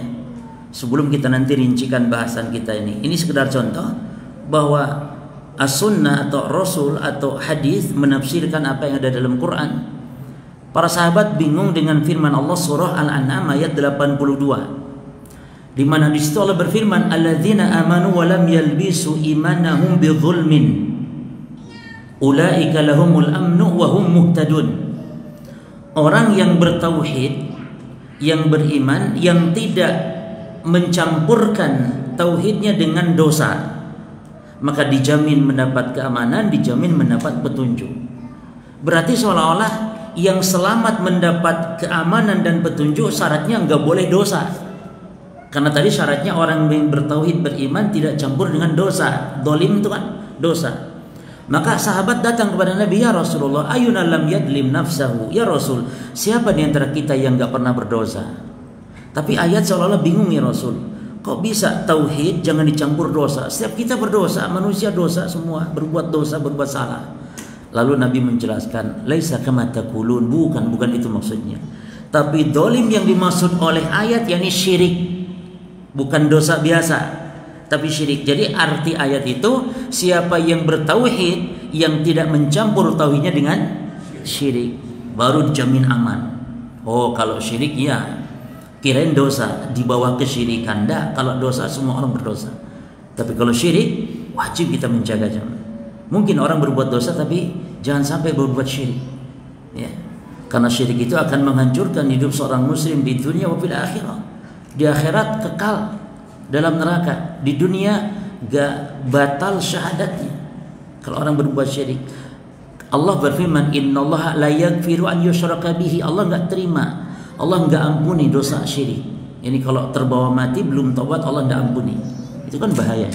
Sebelum kita nanti rincikan bahasan kita ini sekedar contoh bahwa as-sunnah atau rasul atau hadis menafsirkan apa yang ada dalam Quran. Para sahabat bingung dengan firman Allah surah Al-An'am ayat 82, di mana di situ Allah berfirman, alladzina amanu wa lam yalbisu imanahum bidzulmin ulaika lahumul amnu wa hum muhtadun. Orang yang bertauhid, yang beriman, yang tidak mencampurkan tauhidnya dengan dosa, maka dijamin mendapat keamanan, dijamin mendapat petunjuk. Berarti seolah-olah yang selamat mendapat keamanan dan petunjuk syaratnya nggak boleh dosa. Karena tadi syaratnya orang yang bertauhid, beriman, tidak campur dengan dosa. Dolim itu kan dosa. Maka sahabat datang kepada Nabi, ya Rasulullah, ayuna lam yadlim nafsahu. Ya Rasul, siapa di antara kita yang nggak pernah berdosa? Tapi ayat seolah-olah bingung ya Rasul. Kok bisa tauhid jangan dicampur dosa? Setiap kita berdosa, manusia dosa semua, berbuat dosa, berbuat salah. Lalu Nabi menjelaskan, laisa kama taqulun, bukan itu maksudnya. Tapi dolim yang dimaksud oleh ayat yakni syirik, bukan dosa biasa, tapi syirik. Jadi arti ayat itu siapa yang bertauhid yang tidak mencampur tauhidnya dengan syirik, baru dijamin aman. Oh, kalau syirik ya kirain dosa di bawah kesyirikan. Enggak, kalau dosa semua orang berdosa. Tapi kalau syirik wajib kita menjaga jemaah. Mungkin orang berbuat dosa tapi jangan sampai berbuat syirik. Ya. Karena syirik itu akan menghancurkan hidup seorang muslim di dunia wa fil akhirah. Di akhirat kekal dalam neraka. Di dunia gak batal syahadatnya. Kalau orang berbuat syirik, Allah berfirman, innallaha la yaghfiru an yushraka bihi. Allah enggak terima, Allah enggak ampuni dosa syirik. Ini kalau terbawa mati belum taubat, Allah enggak ampuni. Itu kan bahaya.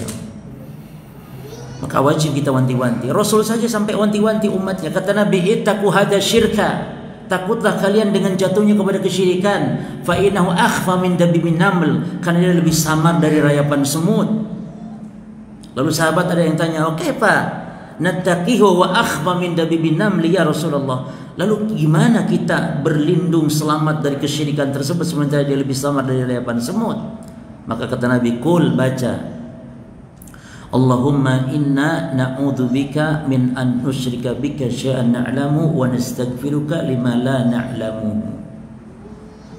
Maka wajib kita wanti-wanti. Rasul saja sampai wanti-wanti umatnya. Kata Nabi, ittaqu hadza syirka. Takutlah kalian dengan jatuhnya kepada kesyirikan. Fa innahu akhfa min dabimin naml. Karena dia lebih samar dari rayapan semut. Lalu sahabat ada yang tanya, oke Pak, nattaqihu wa akhfa min dabibin namli ya Rasulullah. Lalu gimana kita berlindung selamat dari kesyirikan tersebut sementara dia lebih samar dari rayapan semut? Maka kata Nabi, qul, baca, Allahumma inna na'udzubika min an nusyrika bika syai'an na'lamu wa nastaghfiruka lima la na'lamu.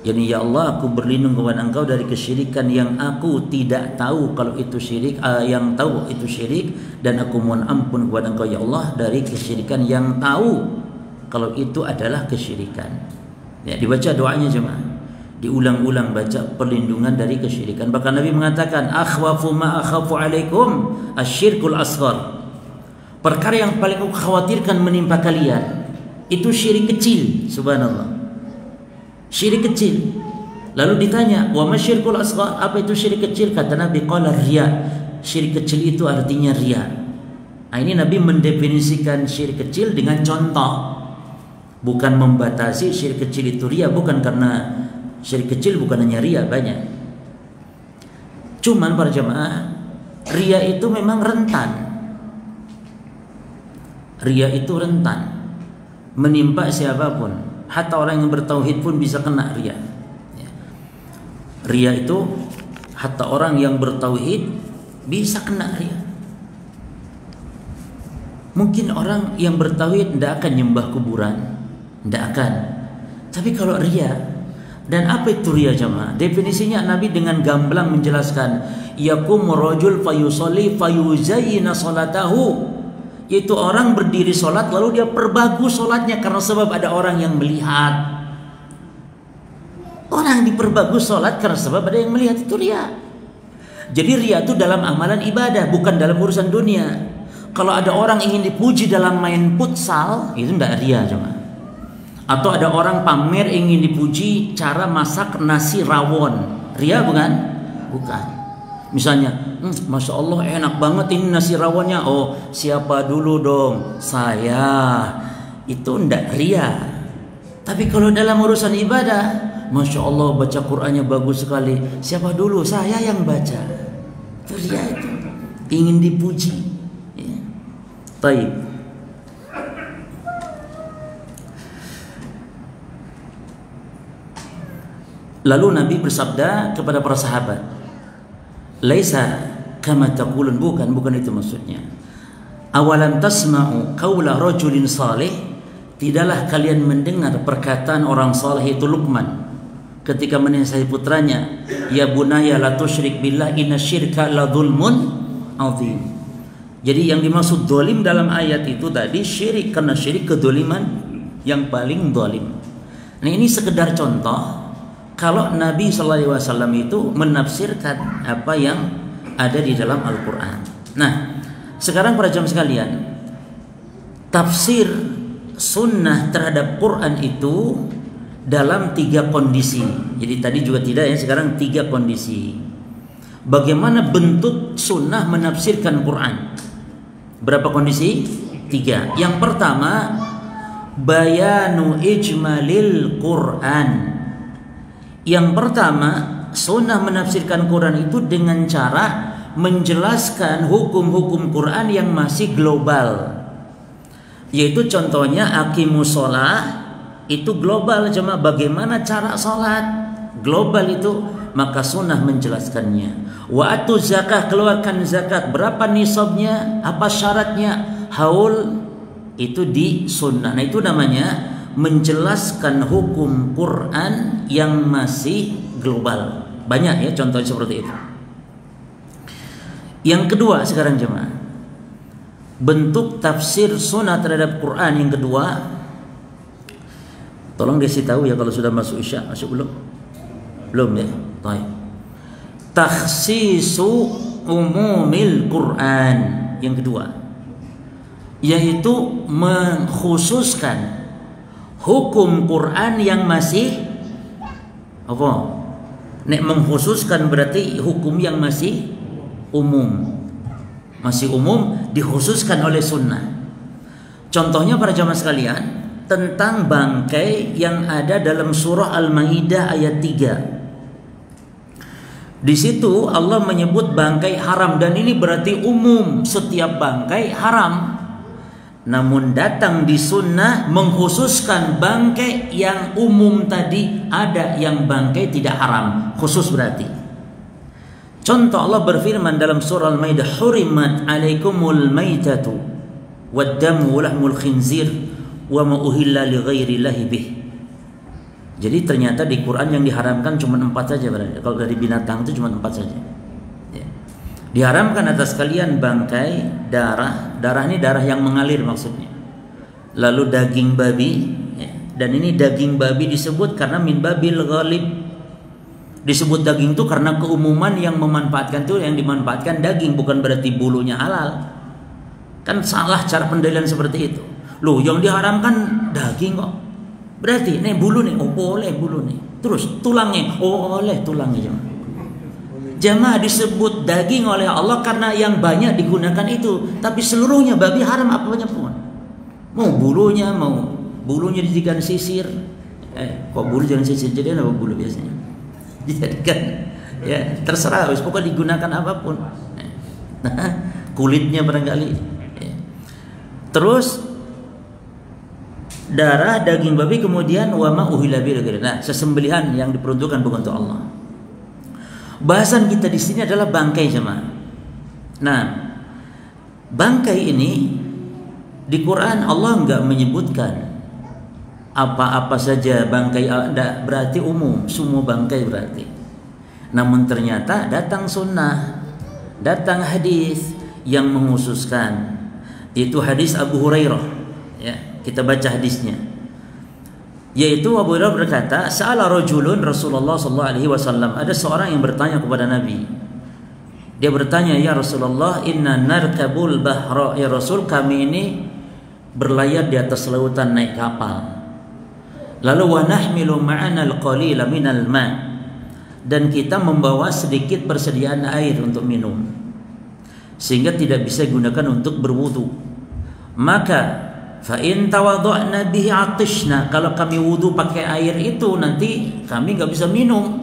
Yani, ya Allah, aku berlindung kepada Engkau dari kesyirikan yang aku tidak tahu kalau itu syirik, yang tahu itu syirik, dan aku mohon ampun kepada Engkau ya Allah dari kesyirikan yang tahu kalau itu adalah kesyirikan. Ya, dibaca doanya jemaah, diulang-ulang baca perlindungan dari kesyirikan. Bahkan Nabi mengatakan, akhwafu ma akhafu alaikum asyirkul asghar. Perkara yang paling aku khawatirkan menimpa kalian itu syirik kecil. Subhanallah, syirik kecil. Lalu ditanya, wa masyirkul asghar, apa itu syirik kecil? Kata Nabi, qala riya. Syirik kecil itu artinya riya. Nah, ini Nabi mendefinisikan syirik kecil dengan contoh, bukan membatasi syirik kecil itu riya, bukan, karena syirik kecil bukan hanya riya, banyak. Cuman para jemaah, riya itu memang rentan. Riya itu rentan menimpa siapapun. Hatta orang yang bertauhid pun bisa kena riya. Riya itu hatta orang yang bertauhid bisa kena riya. Mungkin orang yang bertauhid tidak akan nyembah kuburan, tidak akan. Tapi kalau riya, dan apa itu riya jemaah? Definisinya Nabi dengan gamblang menjelaskan, yaqumu rajul fayusalli fayuzayyina salatahu. Yaitu orang berdiri sholat lalu dia perbagus sholatnya karena sebab ada orang yang melihat. Orang diperbagus sholat karena sebab ada yang melihat, itu riya. Jadi riya itu dalam amalan ibadah, bukan dalam urusan dunia. Kalau ada orang ingin dipuji dalam main futsal, itu tidak riya cuma. Atau ada orang pamer ingin dipuji cara masak nasi rawon, riya bukan? Bukan. Misalnya, Masya Allah enak banget ini nasi rawonnya. Oh, siapa dulu dong? Saya. Itu ndak ria. Tapi kalau dalam urusan ibadah, Masya Allah baca Qur'annya bagus sekali. Siapa dulu? Saya yang baca. Itu ria itu. Ingin dipuji. Ya. Baik. Lalu Nabi bersabda kepada para sahabat, laisa kama taqulun, bukan itu maksudnya. Awalam tasma'u qaula rajulin salih, tidaklah kalian mendengar perkataan orang saleh itu Luqman ketika menasihati putranya, ya bunaya la tusyrik billah innasyirka la dzulmun adzim. Jadi yang dimaksud zalim dalam ayat itu tadi syirik, karena syirik kedzaliman yang paling zalim. Nah, ini sekedar contoh kalau Nabi SAW itu menafsirkan apa yang ada di dalam Al-Quran. Nah, sekarang para jamaah sekalian, tafsir sunnah terhadap Quran itu dalam 3 kondisi. Jadi tadi juga tidak ya, sekarang 3 kondisi. Bagaimana bentuk sunnah menafsirkan Quran? Berapa kondisi? 3. Yang pertama, bayanu ijmalil Quran. Yang pertama, sunnah menafsirkan Quran itu dengan cara menjelaskan hukum-hukum Quran yang masih global. Yaitu contohnya aqimus shalah, itu global, cuma bagaimana cara sholat, global itu, maka sunnah menjelaskannya. Wa atu zakah, keluarkan zakat, berapa nisabnya, apa syaratnya, haul, itu di sunnah. Nah, itu namanya menjelaskan hukum Quran yang masih global. Banyak ya contoh seperti itu. Yang kedua sekarang jemaah, bentuk tafsir sunnah terhadap Quran yang kedua, tolong dikasih tahu ya kalau sudah masuk isya. Masuk belum? Belum ya? Baik. Takhsisu umumil Quran. Yang kedua, yaitu mengkhususkan hukum Quran yang masih apa? Nek mengkhususkan berarti hukum yang masih umum. Masih umum dikhususkan oleh sunnah. Contohnya para jamaah sekalian, tentang bangkai yang ada dalam surah Al-Maidah ayat 3. Di situ Allah menyebut bangkai haram, dan ini berarti umum, setiap bangkai haram. Namun datang di sunnah mengkhususkan bangkai yang umum tadi, ada yang bangkai tidak haram, khusus berarti. Contoh, Allah berfirman dalam surah Al-Maidah, "Hurimat 'alaikumul maitatu wad-damu wa lahmul khinzir wa ma uhilla li ghairillahi bih." Jadi ternyata di Quran yang diharamkan cuma 4 saja berarti. Kalau dari binatang itu cuma 4 saja. Ya. Diharamkan atas kalian bangkai, darah. Darah ini darah yang mengalir maksudnya. Lalu daging babi. Ya. Dan ini daging babi disebut karena min babil ghalib. Disebut daging itu karena keumuman yang memanfaatkan itu, yang dimanfaatkan daging, bukan berarti bulunya halal. Kan salah cara pendalilan seperti itu. Loh, yang diharamkan daging kok. Berarti nih bulu nih, oh boleh bulu nih. Terus tulangnya, oh boleh tulangnya. Jamaah disebut daging oleh Allah karena yang banyak digunakan itu. Tapi seluruhnya babi haram apanya pun. Mau bulunya dijadikan sisir. Kok bulu jangan sisir, jadi apa bulu biasanya? Dijadikan, ya terserah, pokoknya digunakan apapun. Nah, kulitnya barangkali. Ya. Terus darah daging babi, kemudian wama uhilla bi. Nah, sesembelihan yang diperuntukkan bukan untuk Allah. Bahasan kita di sini adalah bangkai jemaah. Nah, bangkai ini di Quran Allah enggak menyebutkan apa-apa saja bangkai, ada berarti umum, semua bangkai berarti. Namun ternyata datang sunnah, datang hadis yang menghususkan. Itu hadis Abu Hurairah, ya. Kita baca hadisnya. Yaitu Abu Hurairah berkata, "Sa'ala rajulun Rasulullah sallallahu alaihi wasallam." Ada seorang yang bertanya kepada Nabi. Dia bertanya, "Ya Rasulullah, inna narkabul bahra." Ya Rasul, kami ini berlayar di atas lautan naik kapal. Lalu wa nahmilu ma'ana al-qalila minal ma'. Dan kita membawa sedikit persediaan air untuk minum. Sehingga tidak bisa digunakan untuk berwudu. Maka fa in tawadha'na bihi 'atishna, kalau kami wudu pakai air itu nanti kami enggak bisa minum.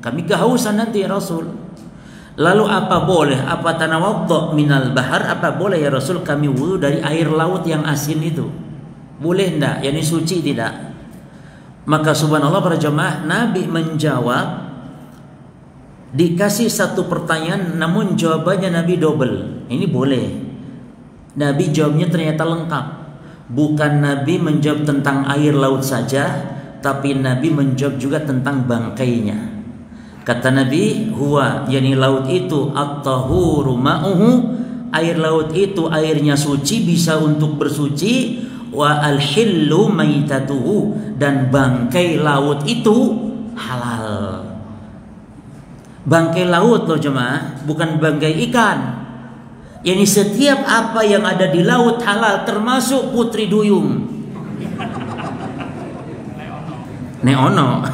Kami kehausan nanti ya Rasul. Lalu apa boleh? Apa tanawadha' minal bahar? Apa boleh ya Rasul kami wudu dari air laut yang asin itu? Boleh enggak? Yani suci tidak? Maka subhanallah para jemaah, Nabi menjawab, dikasih satu pertanyaan namun jawabannya Nabi double. Ini boleh. Nabi jawabnya ternyata lengkap. Bukan Nabi menjawab tentang air laut saja, tapi Nabi menjawab juga tentang bangkainya. Kata Nabi, huwa, yani laut itu at-tahuru ma'uhu, air laut itu airnya suci, bisa untuk bersuci, wa al-hillu maitatuhu, dan bangkai laut itu halal. Bangkai laut loh jemaah, bukan bangkai ikan. Yani setiap apa yang ada di laut halal, termasuk putri duyung. Neono.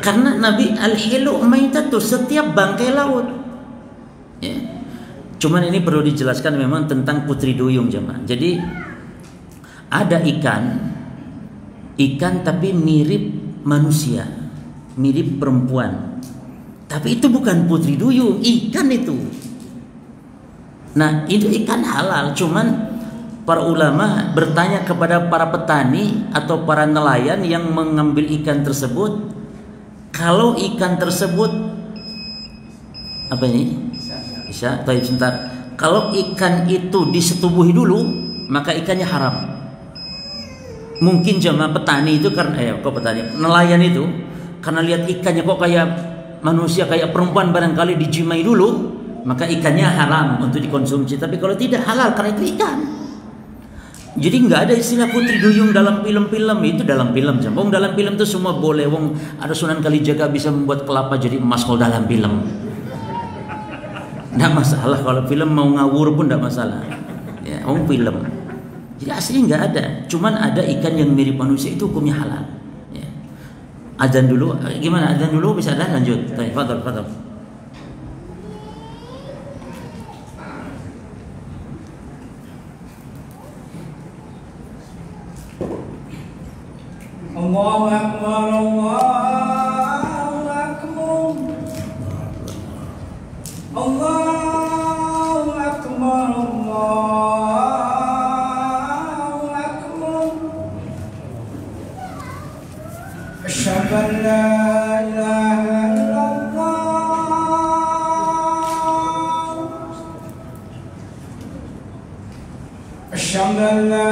Karena Nabi al-hilu maitatu, setiap bangkai laut. Ya. Cuman ini perlu dijelaskan memang tentang putri duyung jemaah. Jadi ada ikan tapi mirip manusia, mirip perempuan. Tapi itu bukan putri duyung, ikan itu. Nah, itu ikan halal, cuman para ulama bertanya kepada para petani atau para nelayan yang mengambil ikan tersebut, kalau ikan tersebut apa ini? Bisa, baik sebentar. Kalau ikan itu disetubuhi dulu, maka ikannya haram. Mungkin jemaah petani itu karena nelayan itu karena lihat ikannya kok kayak manusia, kayak perempuan, barangkali dijimai dulu, maka ikannya haram untuk dikonsumsi. Tapi kalau tidak, halal karena itu ikan. Jadi nggak ada istilah putri duyung dalam film-film. Itu dalam film. Wong dalam film itu semua boleh. Wong ada Sunan Kalijaga bisa membuat kelapa jadi emas kalau dalam film. Tidak masalah kalau film mau ngawur pun tidak masalah. Ya, film. Jadi aslinya nggak ada. Cuman ada ikan yang mirip manusia itu hukumnya halal. Ya. Adzan dulu. Gimana? Adzan dulu bisa ada lanjut. Fadhal, fadhal. Allahu Akbar, Allahu Akbar, Allahu Akbar, Allahu Akbar. Asyhadu an la ilaha illallah. Asyhadu an la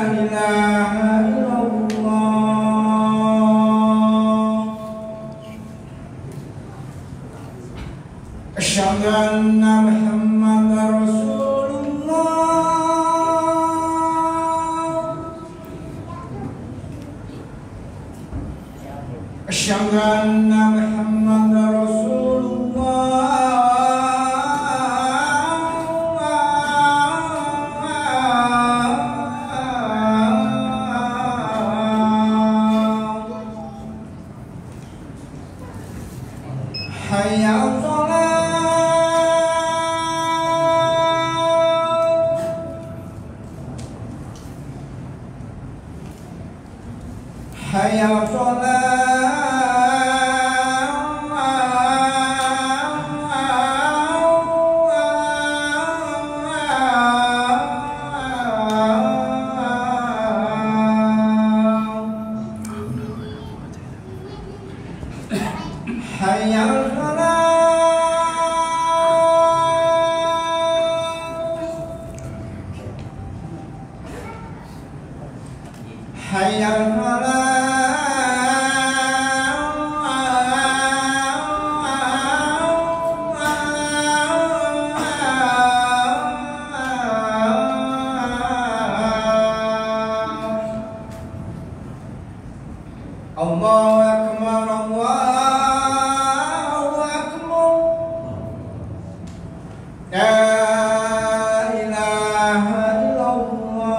ilaha أشهد أن محمدا رسول الله أشهد أن محمدا رسول الله حي على الصلاة حي على الصلاة حي على الفلاح حي على الله أكبر الله أكبر لا إله إلا الله.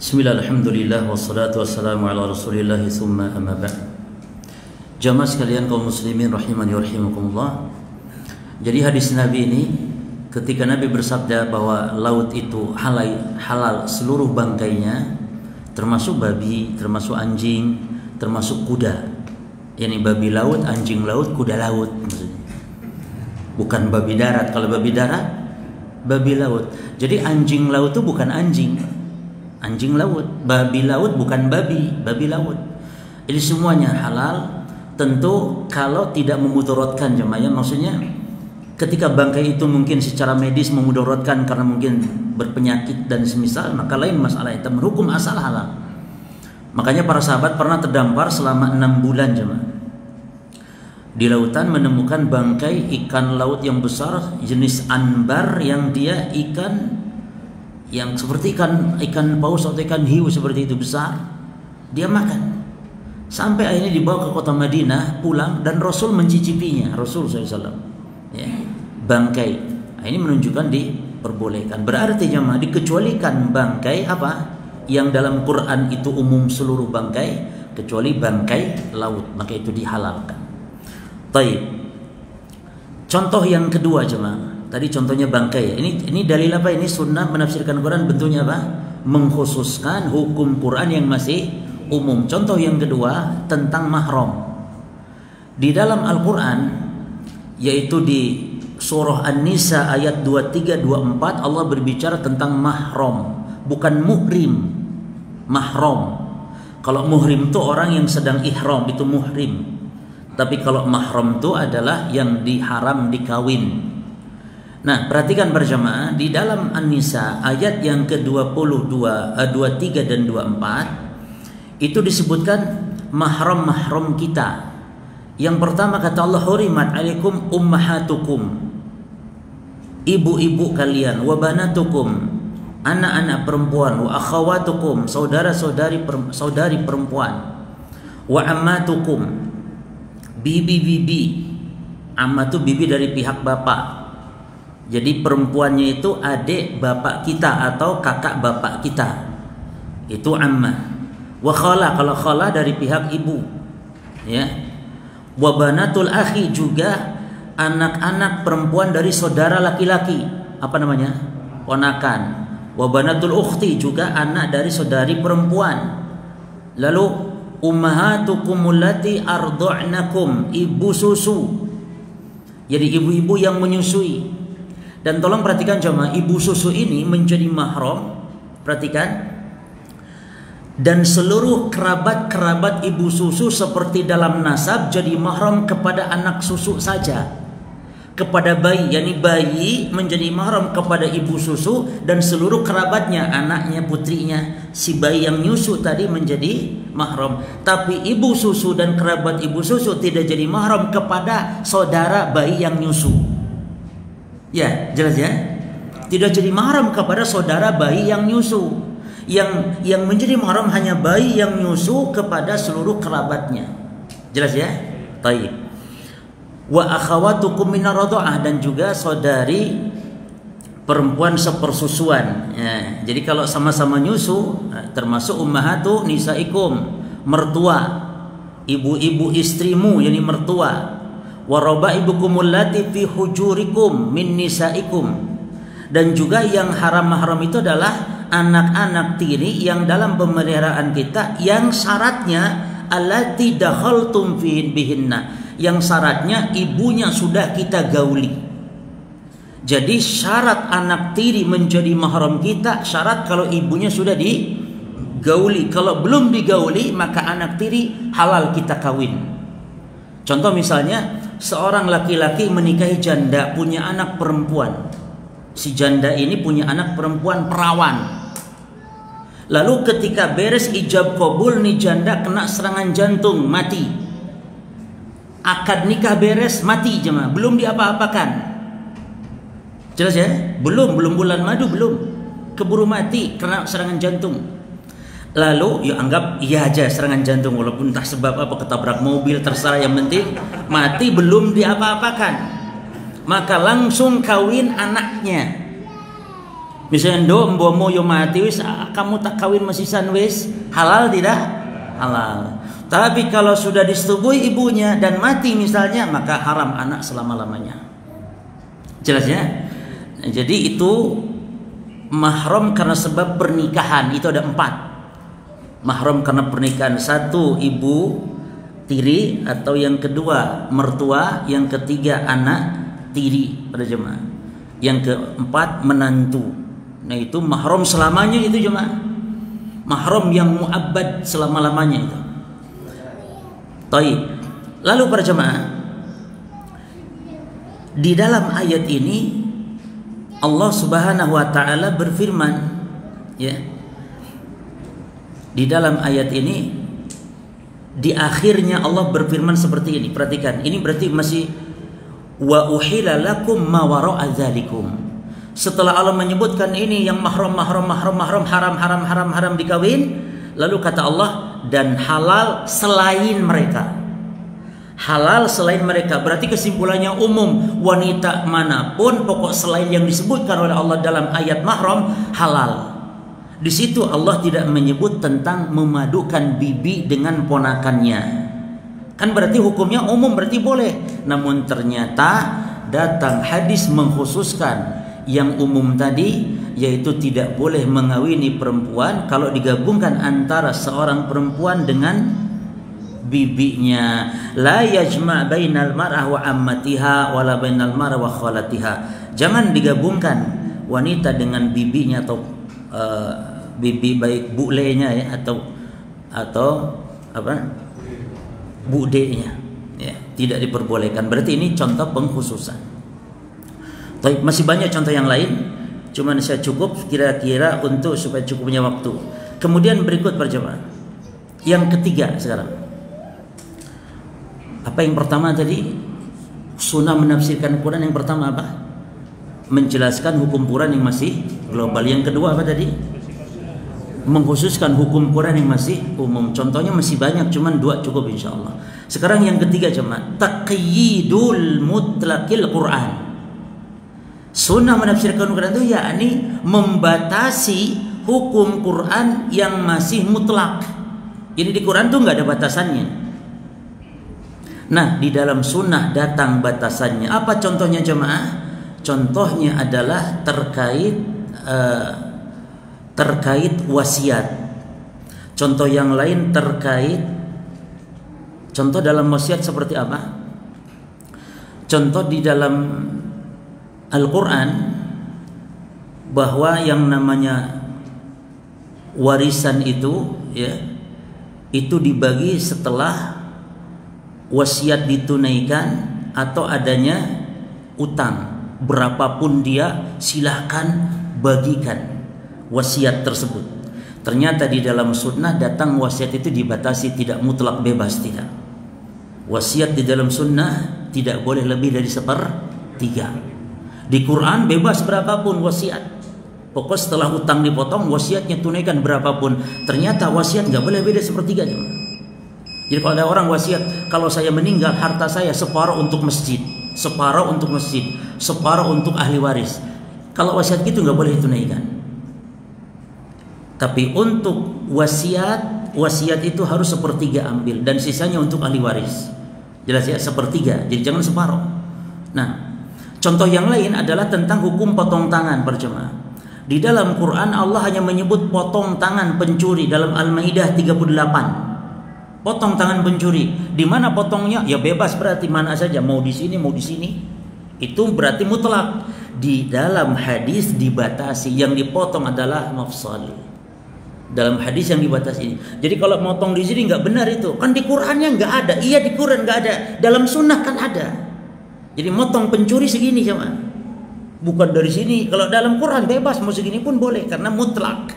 Bismillah, alhamdulillah, wassalatu wassalamu ala rasulillah, thumma amma ba'd. Jamaah sekalian kaum muslimin rahimani wa rahimakumullah. Jadi hadis Nabi ini ketika Nabi bersabda bahwa laut itu halal seluruh bangkainya, termasuk babi, termasuk anjing, termasuk kuda. Yani babi laut, anjing laut, kuda laut maksudnya. Bukan babi darat. Kalau babi darat, babi laut. Jadi anjing laut itu bukan anjing. Anjing laut, babi laut bukan babi, babi laut. Jadi semuanya halal. Tentu kalau tidak memudaratkan jemaah, maksudnya ketika bangkai itu mungkin secara medis memudaratkan karena mungkin berpenyakit dan semisal, maka lain masalah. Itu hukum asal halal. Makanya para sahabat pernah terdampar selama 6 bulan jemaah di lautan, menemukan bangkai ikan laut yang besar jenis anbar, yang dia ikan yang seperti ikan paus atau ikan hiu seperti itu besar, dia makan. Sampai akhirnya dibawa ke kota Madinah, pulang, dan Rasul mencicipinya, Rasul SAW. Ya, bangkai. Nah, ini menunjukkan diperbolehkan. Berarti jemaah dikecualikan bangkai apa? Yang dalam Quran itu umum seluruh bangkai, kecuali bangkai laut, maka itu dihalalkan. Taib. Contoh yang kedua jemaah. Tadi contohnya bangkai. Ini dalil apa? Ini sunnah menafsirkan Quran, bentuknya apa? Mengkhususkan hukum Quran yang masih umum. Contoh yang kedua tentang mahram. Di dalam Al-Quran, yaitu di surah An-Nisa ayat 23-24, Allah berbicara tentang mahram, bukan muhrim. Mahram. Kalau muhrim itu orang yang sedang ihram, itu muhrim. Tapi kalau mahram itu adalah yang diharam dikawin. Nah, perhatikan berjamaah di dalam An-Nisa ayat yang ke-22, 23 dan 24. Itu disebutkan mahram-mahram kita. Yang pertama kata Allah, hurimat alaikum ummahatukum. ibu-ibu kalian, wa banatukum, anak-anak perempuan, wa akhawatukum, saudari perempuan, wa ammatukum, bibi-bibi. Amma itu bibi dari pihak bapak. Jadi perempuannya itu adik bapak kita atau kakak bapak kita. Itu amma. Wa khala, kalau khala dari pihak ibu. Ya. Wa banatul akhi, juga anak-anak perempuan dari saudara laki-laki. Apa namanya? Ponakan. Wa banatul ukhti, juga anak dari saudari perempuan. Lalu ummahatukum allati arda'nakum, ibu susu. Jadi ibu-ibu yang menyusui. Dan tolong perhatikan jemaah, ibu susu ini menjadi mahram. Perhatikan. Dan seluruh kerabat-kerabat ibu susu seperti dalam nasab jadi mahram kepada anak susu saja. Kepada bayi, yakni bayi menjadi mahram kepada ibu susu dan seluruh kerabatnya, anaknya, putrinya. Si bayi yang nyusu tadi menjadi mahram. Tapi ibu susu dan kerabat ibu susu tidak jadi mahram kepada saudara bayi yang nyusu. Ya, jelas ya? Tidak jadi mahram kepada saudara bayi yang nyusu. Yang menjadi mahram hanya bayi yang nyusu kepada seluruh kerabatnya. Jelas ya? Taib. Wa akhawatukum minar radha'ah, dan juga saudari perempuan sepersusuan. Ya, jadi kalau sama-sama nyusu, termasuk ummahatu nisaikum, mertua, ibu-ibu istrimu, yakni mertua. Wa rabaibukum allati fi hujurikum min nisaikum. Dan juga yang haram-mahram itu adalah anak-anak tiri yang dalam pemeliharaan kita, yang syaratnya allati dakhaltum bihinna, yang syaratnya ibunya sudah kita gauli. Jadi syarat anak tiri menjadi mahram kita, syarat kalau ibunya sudah digauli. Kalau belum digauli, maka anak tiri halal kita kawin. Contoh misalnya, seorang laki-laki menikahi janda, punya anak perempuan. Si janda ini punya anak perempuan perawan. Lalu ketika beres ijab qabul, nih janda kena serangan jantung, mati. Akad nikah beres, mati jemaah, belum diapa-apakan. Jelas ya? Belum bulan madu, belum. Keburu mati kena serangan jantung. Lalu ya anggap iya aja serangan jantung, walaupun entah sebab apa, ketabrak mobil, terserah, yang penting mati, belum diapa-apakan. Maka langsung kawin anaknya. Misalnya mbomo yo mati wis, kamu tak kawin masisan wis, halal tidak? Halal. Tapi kalau sudah disetubui ibunya dan mati misalnya, maka haram anak selama-lamanya. Jelas ya? Jadi itu mahram karena sebab pernikahan, itu ada 4. Mahram karena pernikahan, 1 ibu tiri, atau yang kedua mertua, yang ketiga anak tiri pada jemaah, yang keempat menantu. Nah itu mahram selamanya itu jemaah, mahram yang muabbad selama-lamanya itu. Taib. Lalu para jemaah, di dalam ayat ini Allah Subhanahu wa taala berfirman, ya. Di dalam ayat ini di akhirnya Allah berfirman seperti ini. Perhatikan, ini berarti masih wa uhila lakum ma wara'a dzalikum. Setelah Allah menyebutkan ini yang mahram haram dikawin, lalu kata Allah, dan halal selain mereka. Halal selain mereka, berarti kesimpulannya umum, wanita manapun pokok selain yang disebutkan oleh Allah dalam ayat mahram halal. Di situ Allah tidak menyebut tentang memadukan bibi dengan ponakannya. Kan berarti hukumnya umum, berarti boleh. Namun ternyata datang hadis mengkhususkan yang umum tadi, yaitu tidak boleh mengawini perempuan kalau digabungkan antara seorang perempuan dengan bibinya. La yajma' bainal mar'ah wa ammatiha wala bainal mar'ah wa khalatiha. Jangan digabungkan wanita dengan bibinya atau bibi, baik bulenya ya, atau apa? Budenya. Ya, tidak diperbolehkan. Berarti ini contoh pengkhususan. Tapi masih banyak contoh yang lain, cuman saya cukup kira-kira untuk supaya cukup punya waktu. Kemudian berikut berjemaah. Yang ketiga sekarang. Apa yang pertama tadi? Sunnah menafsirkan Quran, yang pertama apa? menjelaskan hukum Quran yang masih global. Yang kedua apa tadi? Mengkhususkan hukum Quran yang masih umum. Contohnya masih banyak, cuman 2 cukup insyaallah. Sekarang yang ketiga jemaah, taqyidul mutlaqil Quran. Sunnah menafsirkan Quran itu yakni membatasi hukum Quran yang masih mutlak. Jadi di Quran tuh nggak ada batasannya. Nah, di dalam sunnah datang batasannya. Apa contohnya jemaah? Contohnya adalah terkait wasiat. Contoh yang lain contoh dalam wasiat seperti apa? Contoh di dalam Al-Quran bahwa yang namanya warisan itu ya, itu dibagi setelah wasiat ditunaikan atau adanya utang. Berapapun dia silahkan bagikan wasiat tersebut. Ternyata di dalam sunnah datang wasiat itu dibatasi, tidak mutlak bebas, tidak. Wasiat di dalam sunnah tidak boleh lebih dari 1/3. Di Quran bebas berapapun wasiat. Pokok setelah utang dipotong wasiatnya tunaikan berapapun. Ternyata wasiat nggak boleh beda 1/3. Jadi kalau ada orang wasiat, kalau saya meninggal harta saya separuh untuk masjid, separuh untuk masjid, separuh untuk ahli waris. Kalau wasiat gitu nggak boleh ditunaikan. Tapi untuk wasiat itu harus 1/3 ambil dan sisanya untuk ahli waris. Jelas ya, 1/3. Jadi jangan separuh. Nah, contoh yang lain adalah tentang hukum potong tangan berjemaah. Di dalam Quran Allah hanya menyebut potong tangan pencuri dalam Al-Maidah 38. Potong tangan pencuri. Di mana potongnya? Ya bebas, berarti mana saja, mau di sini, mau di sini. Itu berarti mutlak. Di dalam hadis dibatasi, yang dipotong adalah mafsal. Dalam hadis yang dibatasi ini. Jadi kalau motong di sini nggak benar itu. Kan di Qurannya nggak ada. Iya di Quran nggak ada. Dalam sunnah kan ada. Jadi motong pencuri segini sama. Bukan dari sini. Kalau dalam Quran bebas mau segini pun boleh karena mutlak.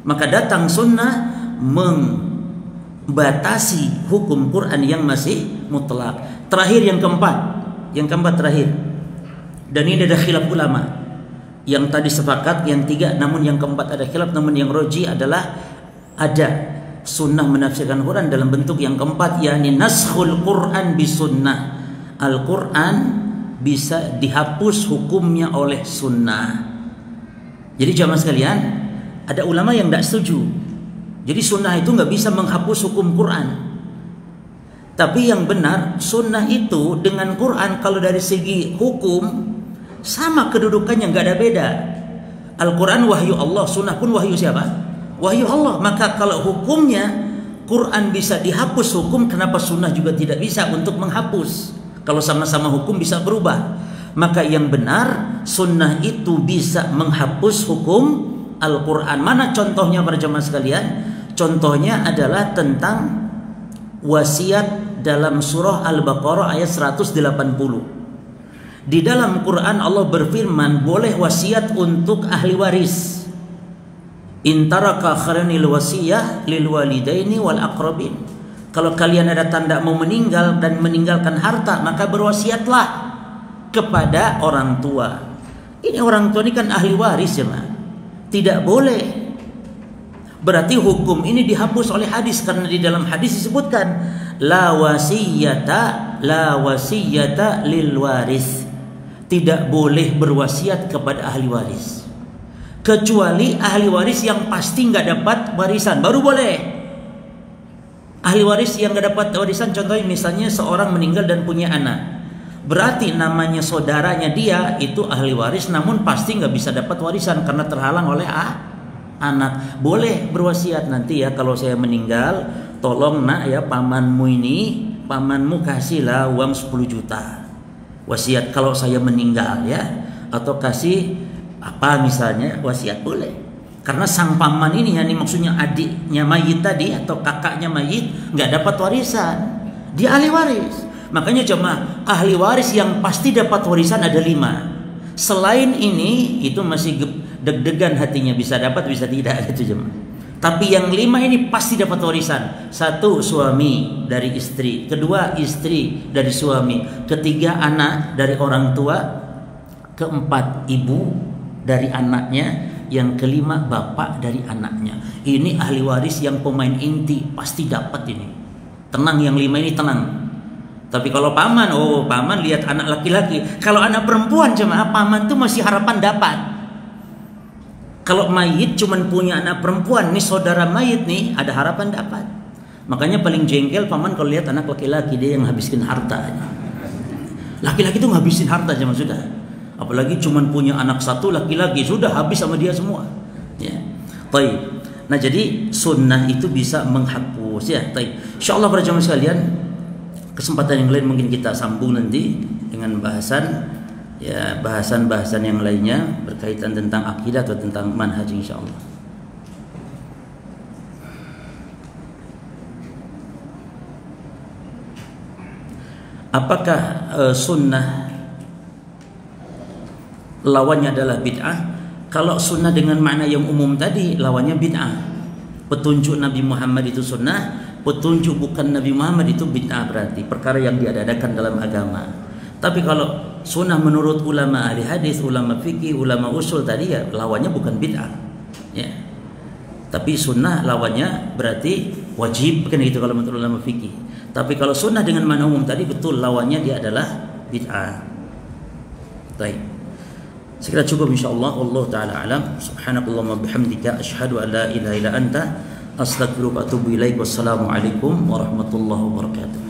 Maka datang sunnah membatasi hukum Quran yang masih mutlak. Terakhir yang keempat terakhir. Dan ini ada khilaf ulama. Yang tadi sepakat, yang 3, namun yang keempat ada khilaf. Namun yang roji adalah ada sunnah menafsirkan Quran dalam bentuk yang keempat, yakni naskhul Quran bisunnah. Al-Quran bisa dihapus hukumnya oleh sunnah. Jadi jamaah sekalian, ada ulama yang tidak setuju. Jadi sunnah itu nggak bisa menghapus hukum Quran. Tapi yang benar, sunnah itu dengan Quran kalau dari segi hukum sama kedudukannya, nggak ada beda. Al-Quran wahyu Allah, sunnah pun wahyu siapa? Wahyu Allah. Maka kalau hukumnya Quran bisa dihapus hukum, kenapa sunnah juga tidak bisa untuk menghapus? Kalau sama-sama hukum bisa berubah. Maka yang benar, sunnah itu bisa menghapus hukum Al-Quran. Mana contohnya para jemaah sekalian? Contohnya adalah tentang wasiat dalam surah Al-Baqarah ayat 180. Di dalam Quran Allah berfirman boleh wasiat untuk ahli waris. In taraka khairanil wasiyah lil walidaini wal aqrabin. Kalau kalian ada tanda mau meninggal dan meninggalkan harta, maka berwasiatlah kepada orang tua. Ini orang tua ini kan ahli waris ya, tidak boleh. Berarti hukum ini dihapus oleh hadis, karena di dalam hadis disebutkan la wasiyata lil waris. Tidak boleh berwasiat kepada ahli waris, kecuali ahli waris yang pasti nggak dapat warisan, baru boleh. Ahli waris yang nggak dapat warisan, contohnya misalnya seorang meninggal dan punya anak, berarti namanya saudaranya dia itu ahli waris, namun pasti nggak bisa dapat warisan karena terhalang oleh anak. Boleh berwasiat, nanti ya kalau saya meninggal, tolong nak ya pamanmu kasihlah uang 10 juta. Wasiat kalau saya meninggal ya, atau kasih apa misalnya, wasiat boleh. Karena sang paman ini, yani maksudnya adiknya mayit tadi atau kakaknya mayit, nggak dapat warisan, dia ahli waris. Makanya jemaah, ahli waris yang pasti dapat warisan ada 5. Selain ini itu masih deg-degan hatinya, bisa dapat bisa tidak gitu jemaah. Tapi yang 5 ini pasti dapat warisan. 1 suami dari istri, 2 istri dari suami, 3 anak dari orang tua, keempat ibu dari anaknya, yang kelima bapak dari anaknya. Ini ahli waris yang pemain inti, pasti dapat ini. Tenang, yang lima ini tenang. Tapi kalau paman, paman lihat anak laki-laki. Kalau anak perempuan jemaah, paman tuh masih harapan dapat. Kalau mayit cuman punya anak perempuan, nih saudara mayit nih, ada harapan dapat. Makanya paling jengkel paman kalau lihat anak laki-laki, dia yang habiskan hartanya. Laki-laki tuh ngabisin harta jemaah sudah. Apalagi cuman punya anak satu laki-laki, sudah habis sama dia semua. Ya. Baik. Nah, jadi sunnah itu bisa menghapus ya. Baik. Insyaallah para jemaah sekalian, kesempatan yang lain mungkin kita sambung nanti dengan bahasan-bahasan yang lainnya berkaitan tentang akidah atau tentang manhaj insyaallah. Apakah sunnah lawannya adalah bid'ah? Kalau sunnah dengan makna yang umum tadi, lawannya bid'ah. Petunjuk Nabi Muhammad itu sunnah, petunjuk bukan Nabi Muhammad itu bid'ah, berarti perkara yang diadakan dalam agama. Tapi kalau sunnah menurut ulama ahli hadis, ulama fikih, ulama usul tadi, ya lawannya bukan bid'ah. Ya. Tapi sunnah lawannya berarti wajib, bukan gitu kalau menurut ulama fikih. Tapi kalau sunnah dengan makna umum tadi, betul lawannya dia adalah bid'ah. Baik. Sekira cukup insyaallah. Allah taala alam. Subhanakallahumma bihamdika asyhadu an la ilaha illa anta astaghfiruka wa atubu ilaik. Wassalamu alaikum warahmatullahi wabarakatuh.